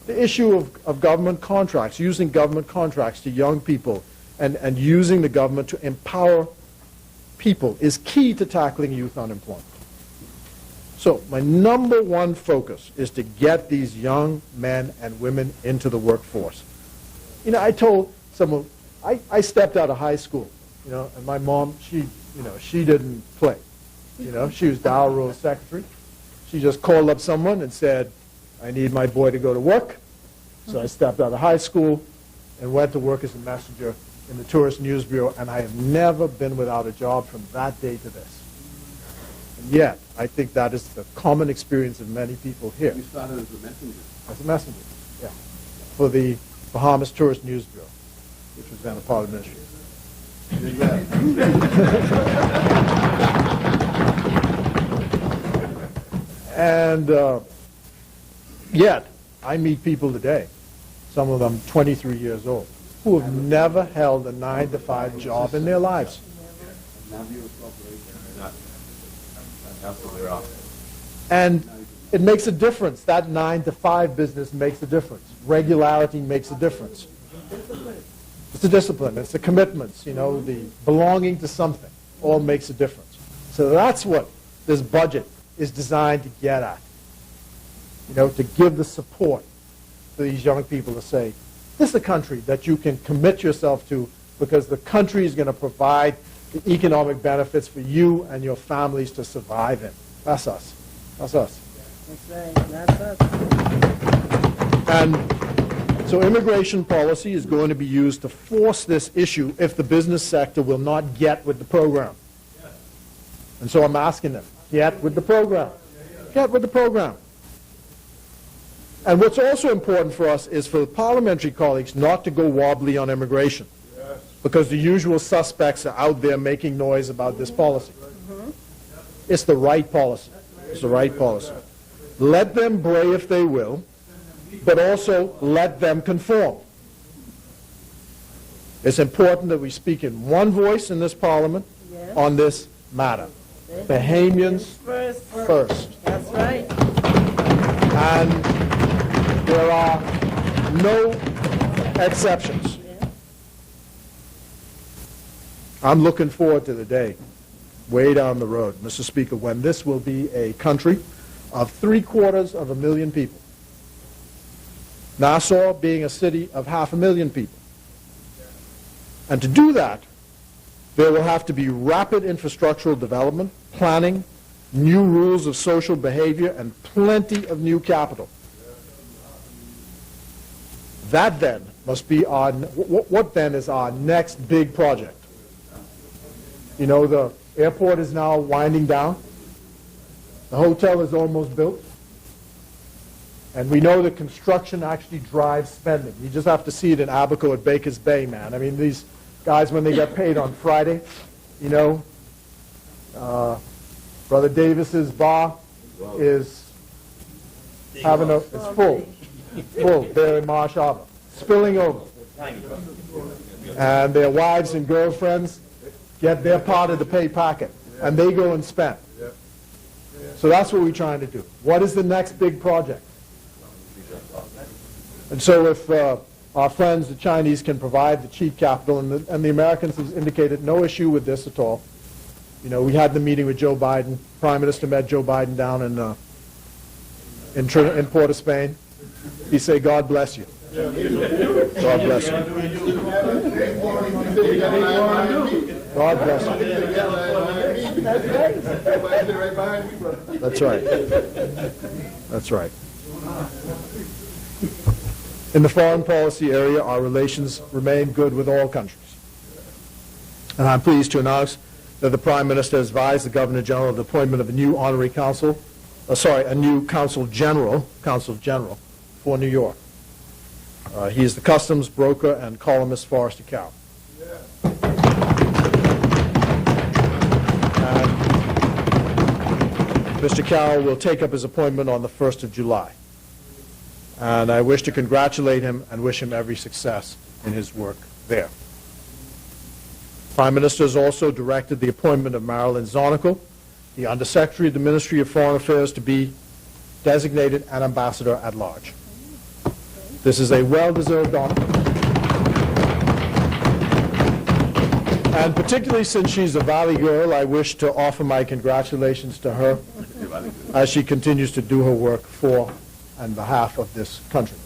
Speaker 2: the issue of government contracts, using government contracts to young people and using the government to empower people is key to tackling youth unemployment. So my number one focus is to get these young men and women into the workforce. You know, I told someone, I stepped out of high school, you know, and my mom, she didn't play. You know, she was Dow Rose secretary. She just called up someone and said, I need my boy to go to work. So I stepped out of high school and went to work as a messenger in the Tourist News Bureau, and I have never been without a job from that day to this. And yet, I think that is the common experience of many people here.
Speaker 4: You started as a messenger.
Speaker 2: As a messenger, yeah, for the Bahamas Tourist News Bureau, which was then a part of the ministry. And yet, I meet people today, some of them 23 years old, who have never held a 9-to-5 job in their lives. And it makes a difference. That 9-to-5 business makes a difference. Regularity makes a difference. It's a discipline. It's the commitments, you know, the belonging to something all makes a difference. So that's what this budget is designed to get at. You know, to give the support to these young people to say, this is a country that you can commit yourself to because the country is going to provide the economic benefits for you and your families to survive in. That's us. That's us.
Speaker 5: That's right. That's us.
Speaker 2: And so immigration policy is going to be used to force this issue if the business sector will not get with the program. And so I'm asking them, get with the program. Get with the program. And what's also important for us is for the parliamentary colleagues not to go wobbly on immigration, because the usual suspects are out there making noise about this policy. It's the right policy. It's the right policy. Let them bray if they will, but also let them conform. It's important that we speak in one voice in this parliament on this matter. Bahamians first.
Speaker 5: That's right.
Speaker 2: And there are no exceptions. I'm looking forward to the day, way down the road, Mr. Speaker, when this will be a country of 750,000 people. Nassau being a city of 500,000 people. And to do that, there will have to be rapid infrastructural development, planning, new rules of social behavior, and plenty of new capital. That then must be our, what then is our next big project? You know, the airport is now winding down. The hotel is almost built. And we know that construction actually drives spending. You just have to see it in Abaco at Baker's Bay, man. I mean, these guys, when they get paid on Friday, you know, Brother Davis's bar is having a, it's full there in Marsh Harbor, spilling over. And their wives and girlfriends get their part of the pay packet, and they go and spend. So that's what we're trying to do. What is the next big project? And so if our friends, the Chinese, can provide the cheap capital, and the Americans have indicated no issue with this at all. You know, we had the meeting with Joe Biden. Prime Minister met Joe Biden down in Port of Spain. He said, God bless you. God bless you. God bless you. That's right. That's right. In the foreign policy area, our relations remain good with all countries. And I'm pleased to announce that the Prime Minister has advised the Governor General of the appointment of a new honorary counsel, a new Consul General for New York. He is the customs broker and columnist Forrester Cow. And Mr. Cowell will take up his appointment on the 1st of July. And I wish to congratulate him and wish him every success in his work there. Prime Minister has also directed the appointment of Marilyn Zonical, the Undersecretary of the Ministry of Foreign Affairs, to be designated an ambassador at large. This is a well-deserved honor. And particularly since she's a Valley girl, I wish to offer my congratulations to her as she continues to do her work for and behalf of this country.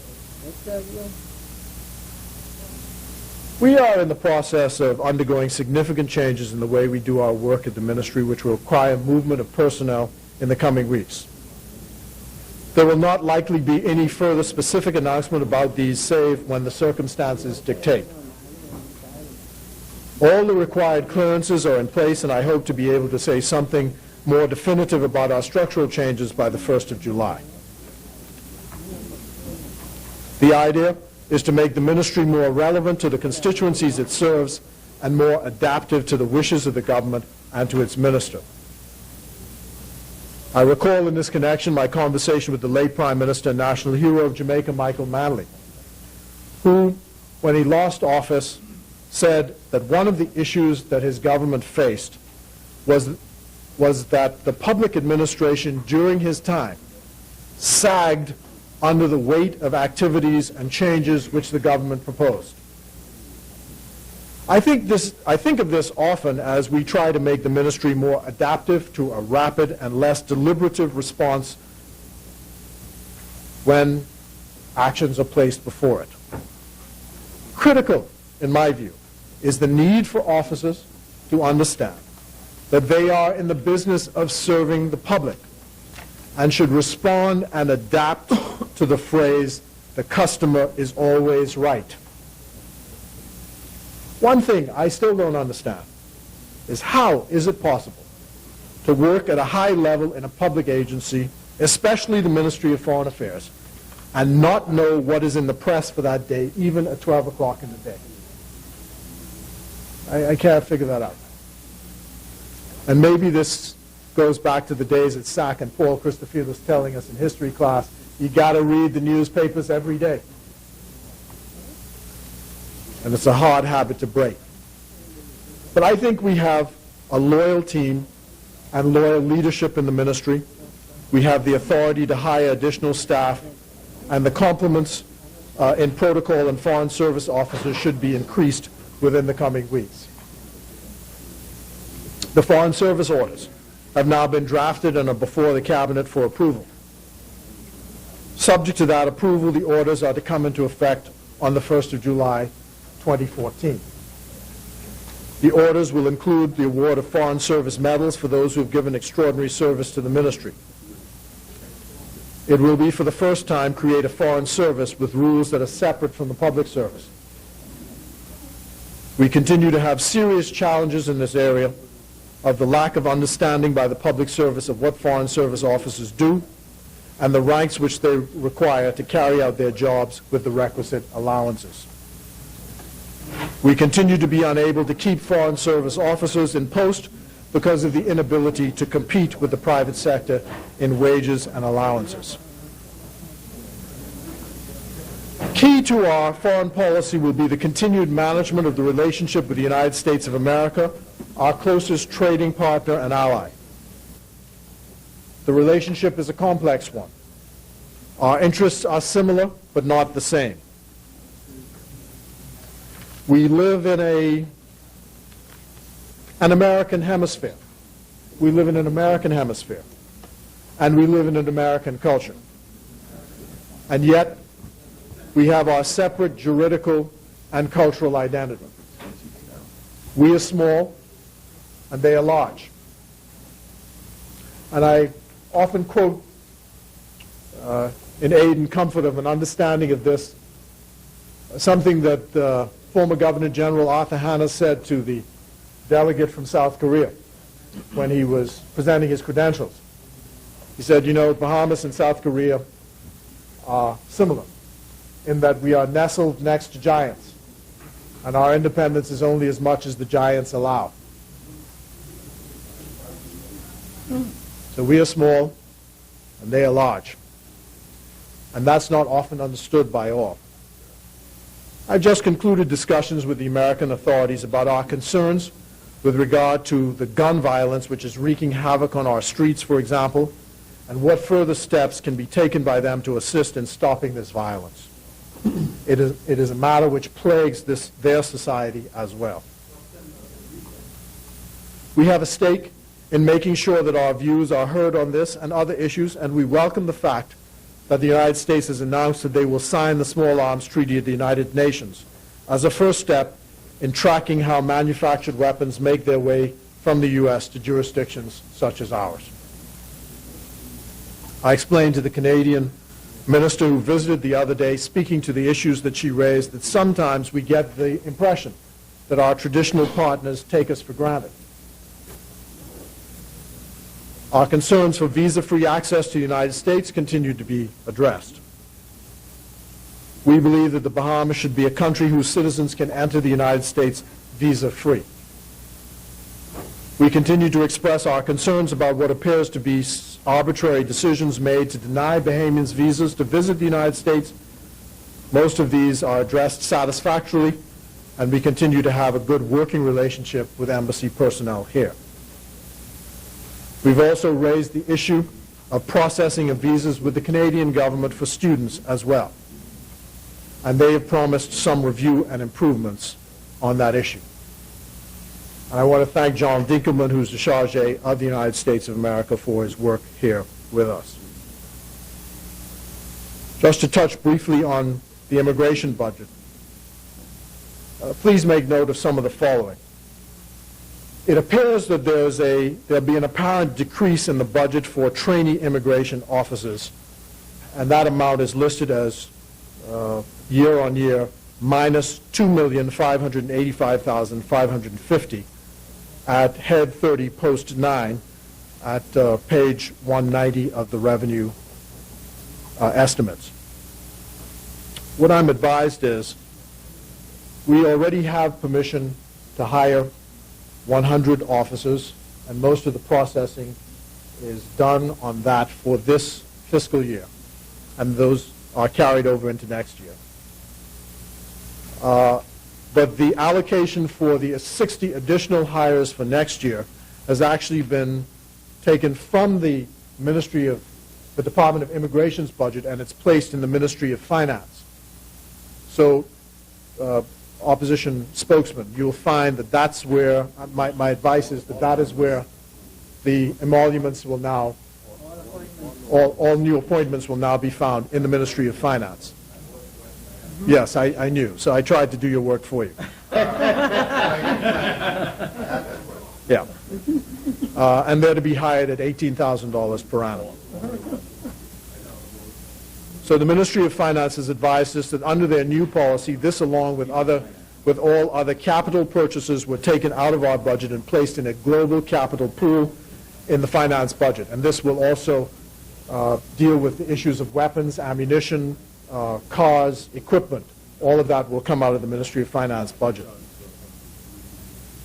Speaker 2: We are in the process of undergoing significant changes in the way we do our work at the ministry, which will require movement of personnel in the coming weeks. There will not likely be any further specific announcement about these, save when the circumstances dictate. All the required clearances are in place, and I hope to be able to say something more definitive about our structural changes by the 1st of July. The idea is to make the ministry more relevant to the constituencies it serves and more adaptive to the wishes of the government and to its minister. I recall in this connection my conversation with the late Prime Minister and national hero of Jamaica, Michael Manley, who, when he lost office, said that one of the issues that his government faced was that the public administration during his time sagged under the weight of activities and changes which the government proposed. I think of this often as we try to make the ministry more adaptive to a rapid and less deliberative response when actions are placed before it. Critical, in my view, is the need for officers to understand that they are in the business of serving the public and should respond and adapt to the phrase, the customer is always right. One thing I still don't understand is how is it possible to work at a high level in a public agency, especially the Ministry of Foreign Affairs, and not know what is in the press for that day, even at 12 o'clock in the day. I can't figure that out. And maybe this goes back to the days at SAC, and Paul Christofield was telling us in history class, you got to read the newspapers every day. And it's a hard habit to break. But I think we have a loyal team and loyal leadership in the ministry. We have the authority to hire additional staff, and the complements in protocol and foreign service officers should be increased within the coming weeks. The foreign service orders have now been drafted and are before the cabinet for approval. Subject to that approval, the orders are to come into effect on the 1st of July, 2014. The orders will include the award of Foreign Service medals for those who have given extraordinary service to the ministry. It will be, for the first time, create a foreign service with rules that are separate from the public service. We continue to have serious challenges in this area of the lack of understanding by the public service of what Foreign Service officers do and the ranks which they require to carry out their jobs with the requisite allowances. We continue to be unable to keep Foreign Service officers in post because of the inability to compete with the private sector in wages and allowances. Key to our foreign policy will be the continued management of the relationship with the United States of America, our closest trading partner and ally. The relationship is a complex one. Our interests are similar, but not the same. We live in an American hemisphere. We live in an American hemisphere. And we live in an American culture. And yet, we have our separate juridical and cultural identity. We are small, and they are large. And I often quote, in aid and comfort of an understanding of this, something that former Governor General Arthur Hanna said to the delegate from South Korea when he was presenting his credentials. He said, you know, Bahamas and South Korea are similar in that we are nestled next to giants, and our independence is only as much as the giants allow. So we are small, and they are large. And that's not often understood by all. I've just concluded discussions with the American authorities about our concerns with regard to the gun violence which is wreaking havoc on our streets, for example, and what further steps can be taken by them to assist in stopping this violence. It is a matter which plagues their society as well. We have a stake in making sure that our views are heard on this and other issues, and we welcome the fact that the United States has announced that they will sign the Small Arms Treaty of the United Nations as a first step in tracking how manufactured weapons make their way from the U.S. to jurisdictions such as ours. I explained to the Canadian minister who visited the other day, speaking to the issues that she raised, that sometimes we get the impression that our traditional partners take us for granted. Our concerns for visa-free access to the United States continue to be addressed. We believe that the Bahamas should be a country whose citizens can enter the United States visa-free. We continue to express our concerns about what appears to be arbitrary decisions made to deny Bahamians visas to visit the United States. Most of these are addressed satisfactorily, and we continue to have a good working relationship with embassy personnel here. We've also raised the issue of processing of visas with the Canadian government for students as well. And they have promised some review and improvements on that issue. And I want to thank John Dinkelman, who's the charge of the United States of America, for his work here with us. Just to touch briefly on the immigration budget, please make note of some of the following. It appears that there'll be an apparent decrease in the budget for trainee immigration officers, and that amount is listed as year on year minus $2,585,550 at head 30 post 9 at page 190 of the revenue estimates. What I'm advised is we already have permission to hire 100 officers, and most of the processing is done on that for this fiscal year, and those are carried over into next year. But the allocation for the 60 additional hires for next year has actually been taken from the Department of Immigration's budget, and it's placed in the Ministry of Finance. So, opposition spokesman, you'll find that that's where, my advice is that that is where the emoluments will now All new appointments will now be found in the Ministry of Finance. Yes, I knew, so I tried to do your work for you. Yeah. And they're to be hired at $18,000 per annum. So the Ministry of Finance has advised us that under their new policy, this along with all other capital purchases were taken out of our budget and placed in a global capital pool in the finance budget. And this will also deal with the issues of weapons, ammunition, cars, equipment. All of that will come out of the Ministry of Finance budget.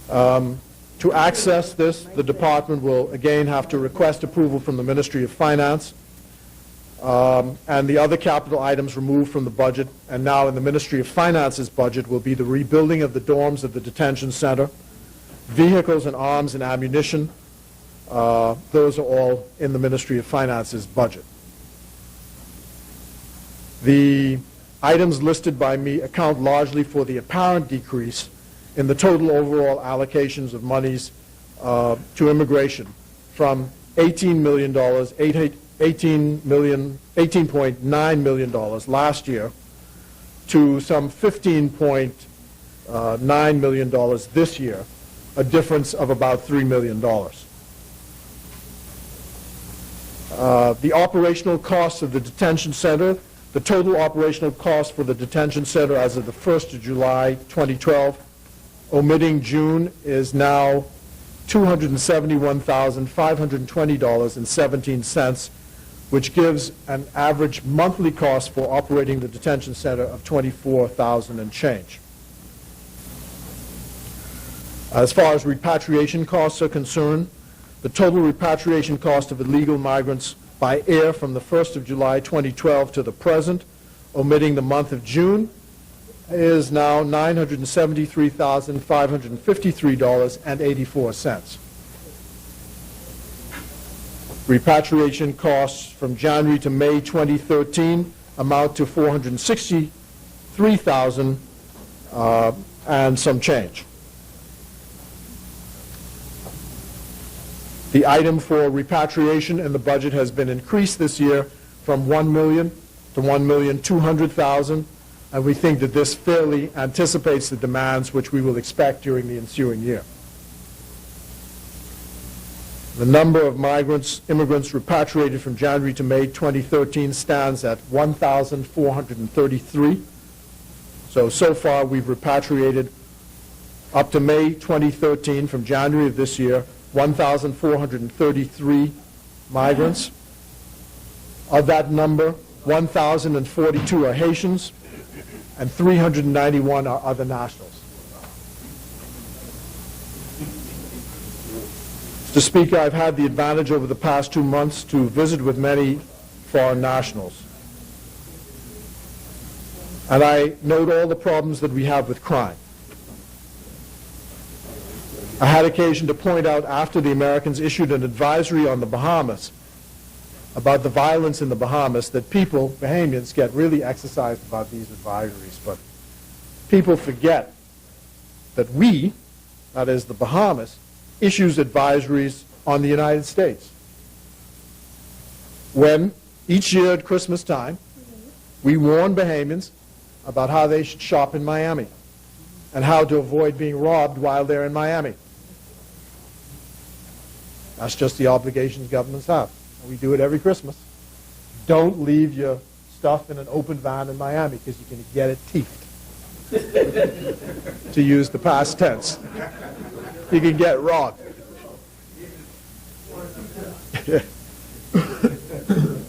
Speaker 2: To access this, the department will again have to request approval from the Ministry of Finance, and the other capital items removed from the budget and now in the Ministry of Finance's budget will be the rebuilding of the dorms of the detention center, vehicles and arms and ammunition. Those are all in the Ministry of Finance's budget. The items listed by me account largely for the apparent decrease in the total overall allocations of monies to immigration from $18.9 million last year to some $15.9 million this year, a difference of about $3 million. The operational costs of the detention center, the total operational cost for the detention center as of the 1st of July 2012, omitting June, is now $271,520.17, which gives an average monthly cost for operating the detention center of $24,000 and change. As far as repatriation costs are concerned, the total repatriation cost of illegal migrants by air from the 1st of July 2012 to the present, omitting the month of June, is now $973,553.84. Repatriation costs from January to May 2013 amount to $463,000 and some change. The item for repatriation in the budget has been increased this year from $1 million to $1,200,000, and we think that this fairly anticipates the demands which we will expect during the ensuing year. The number of immigrants repatriated from January to May 2013 stands at 1,433. So far we've repatriated up to May 2013, from January of this year, 1,433 migrants. Of that number, 1,042 are Haitians and 391 are other nationals. Mr. Speaker, I've had the advantage over the past 2 months to visit with many foreign nationals. And I note all the problems that we have with crime. I had occasion to point out after the Americans issued an advisory on the Bahamas about the violence in the Bahamas that people, Bahamians, get really exercised about these advisories, but people forget that we, that is the Bahamas, issues advisories on the United States. When, each year at Christmas time, we warn Bahamians about how they should shop in Miami and how to avoid being robbed while they're in Miami. That's just the obligations governments have. And we do it every Christmas. Don't leave your stuff in an open van in Miami because you can get it teethed. To use the past tense. You can get robbed.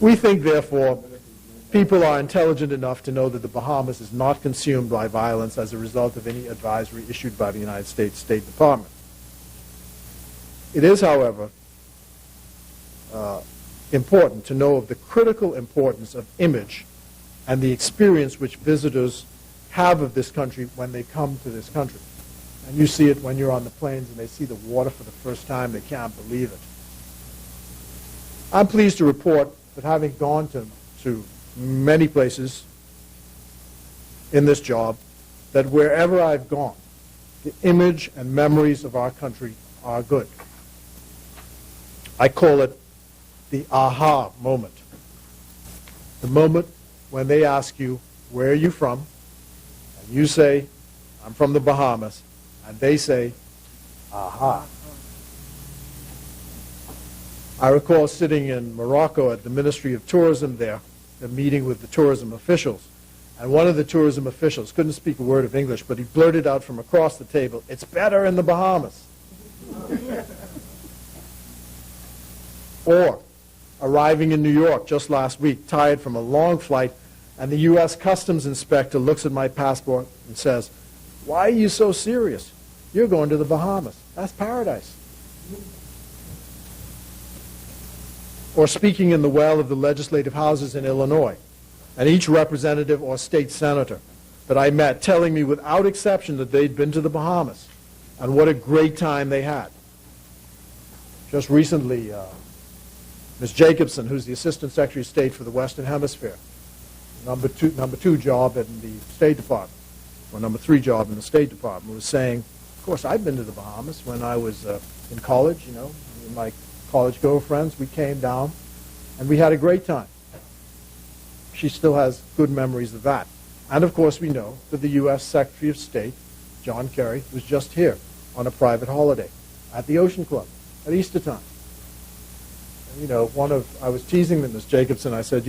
Speaker 2: We think, therefore, people are intelligent enough to know that the Bahamas is not consumed by violence as a result of any advisory issued by the United States State Department. It is, however, important to know of the critical importance of image and the experience which visitors have of this country when they come to this country. And you see it when you're on the planes and they see the water for the first time, they can't believe it. I'm pleased to report that having gone to many places in this job, that wherever I've gone, the image and memories of our country are good. I call it the aha moment. The moment when they ask you, where are you from? And you say, I'm from the Bahamas. And they say, aha. I recall sitting in Morocco at the Ministry of Tourism there, a meeting with the tourism officials. And one of the tourism officials couldn't speak a word of English, but he blurted out from across the table, it's better in the Bahamas. Or arriving in New York just last week, tired from a long flight, and the U.S. Customs Inspector looks at my passport and says, why are you so serious? You're going to the Bahamas. That's paradise. Or speaking in the well of the legislative houses in Illinois, and each representative or state senator that I met telling me without exception that they'd been to the Bahamas and what a great time they had. Just recently, Ms. Jacobson, who's the Assistant Secretary of State for the Western Hemisphere, number two job in the State Department, or number 3 job in the State Department, was saying, of course, I've been to the Bahamas when I was in college, with my college girlfriends. We came down, and we had a great time. She still has good memories of that. And, of course, we know that the U.S. Secretary of State, John Kerry, was just here on a private holiday at the Ocean Club at Easter time. And, I was teasing Ms. Jacobson. I said,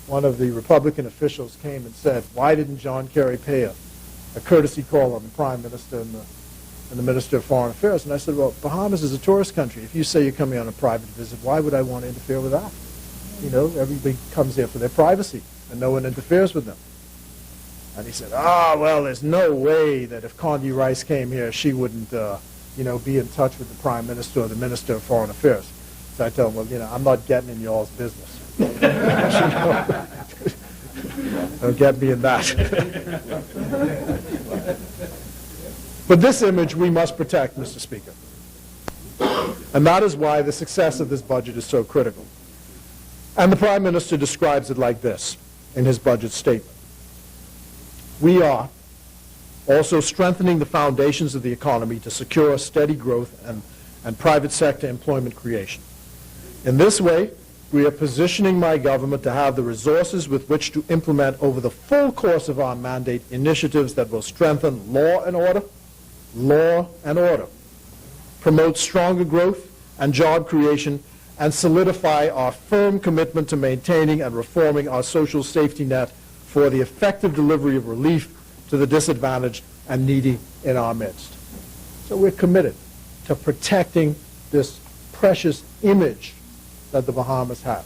Speaker 2: one of the Republican officials came and said, why didn't John Kerry pay a courtesy call on the Prime Minister and the Minister of Foreign Affairs? And I said, well, Bahamas is a tourist country. If you say you're coming on a private visit, why would I want to interfere with that? Everybody comes there for their privacy, and no one interferes with them. And he said, well, there's no way that if Condi Rice came here, she wouldn't, be in touch with the Prime Minister or the Minister of Foreign Affairs. So I told him, well, I'm not getting in y'all's business. Don't get me in that. But this image we must protect, Mr. Speaker. And that is why the success of this budget is so critical. And the Prime Minister describes it like this in his budget statement. We are also strengthening the foundations of the economy to secure steady growth and private sector employment creation. In this way, we are positioning my government to have the resources with which to implement over the full course of our mandate initiatives that will strengthen law and order, promote stronger growth and job creation, and solidify our firm commitment to maintaining and reforming our social safety net for the effective delivery of relief to the disadvantaged and needy in our midst. So we're committed to protecting this precious image that the Bahamas has.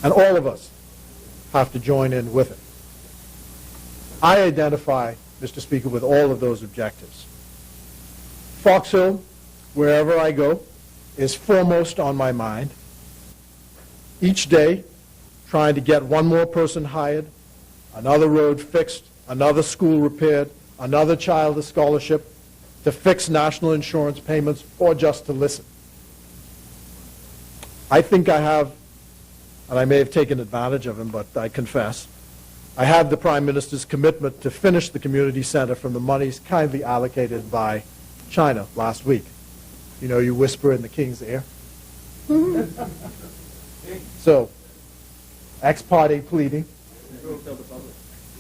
Speaker 2: And all of us have to join in with it. I identify, Mr. Speaker, with all of those objectives. Fox Hill, wherever I go, is foremost on my mind. Each day, trying to get one more person hired, another road fixed, another school repaired, another child a scholarship, to fix national insurance payments, or just to listen. I think I have, and I may have taken advantage of him, but I confess, I have the Prime Minister's commitment to finish the community center from the monies kindly allocated by China last week. You whisper in the king's ear. So, ex parte pleading,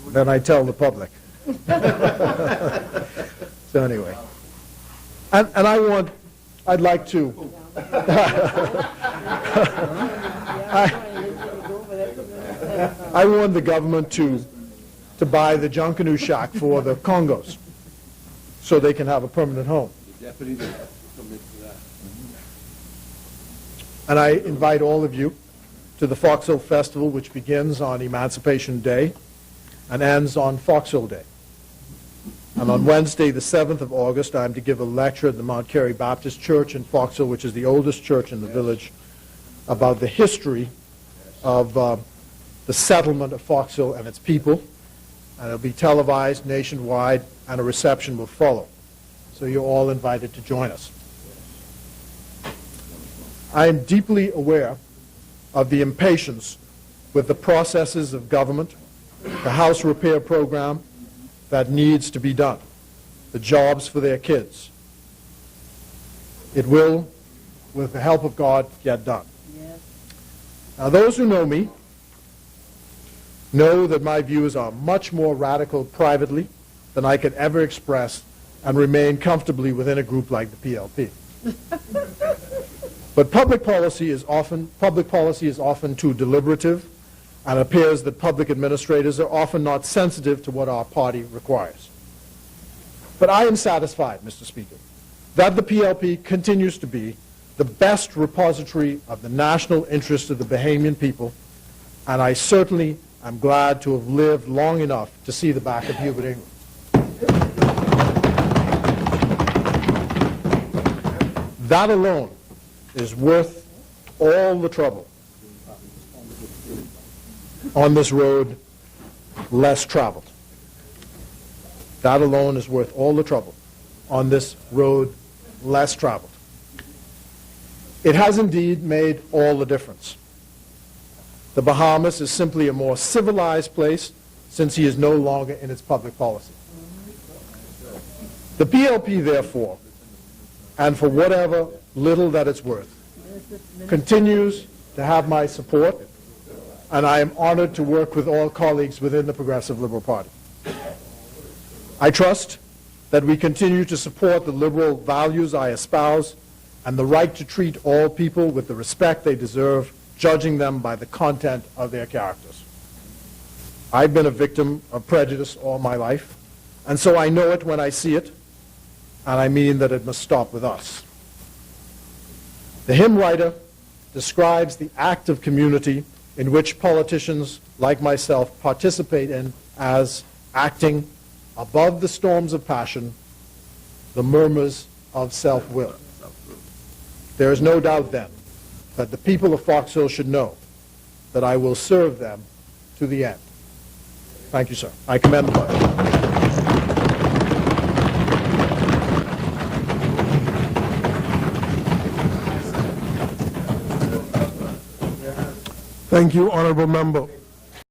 Speaker 2: then I tell the public. So anyway, and I'd like to, I want the government to buy the Junkanoo shack for the Congos so they can have a permanent home. And I invite all of you to the Fox Hill Festival, which begins on Emancipation Day and ends on Fox Hill Day. And on Wednesday, the 7th of August, I'm to give a lecture at the Mount Carey Baptist Church in Fox Hill, which is the oldest church in the village, about the history of the settlement of Fox Hill and its people. And it'll be televised nationwide, and a reception will follow. So you're all invited to join us. I am deeply aware of the impatience with the processes of government, the house repair program that needs to be done, the jobs for their kids. It will, with the help of God, get done.
Speaker 5: Yes.
Speaker 2: Now, those who know me know that my views are much more radical privately than I could ever express and remain comfortably within a group like the PLP. But public policy is often too deliberative, and it appears that public administrators are often not sensitive to what our party requires. But I am satisfied, Mr. Speaker, that the PLP continues to be the best repository of the national interest of the Bahamian people, and I certainly am glad to have lived long enough to see the back of Hubert Ingram. That alone is worth all the trouble on this road less traveled. That alone is worth all the trouble on this road less traveled. It has indeed made all the difference. The Bahamas is simply a more civilized place since he is no longer in its public policy. The PLP, therefore, and for whatever little that it's worth, continues to have my support, and I am honored to work with all colleagues within the Progressive Liberal Party. I trust that we continue to support the liberal values I espouse and the right to treat all people with the respect they deserve, judging them by the content of their characters. I've been a victim of prejudice all my life, and so I know it when I see it, and I mean that it must stop with us. The hymn writer describes the act of community in which politicians like myself participate in as acting above the storms of passion, the murmurs of self-will. There is no doubt then that the people of Fox Hill should know that I will serve them to the end. Thank you, sir. I commend the budget.
Speaker 1: Thank you, Honourable Member.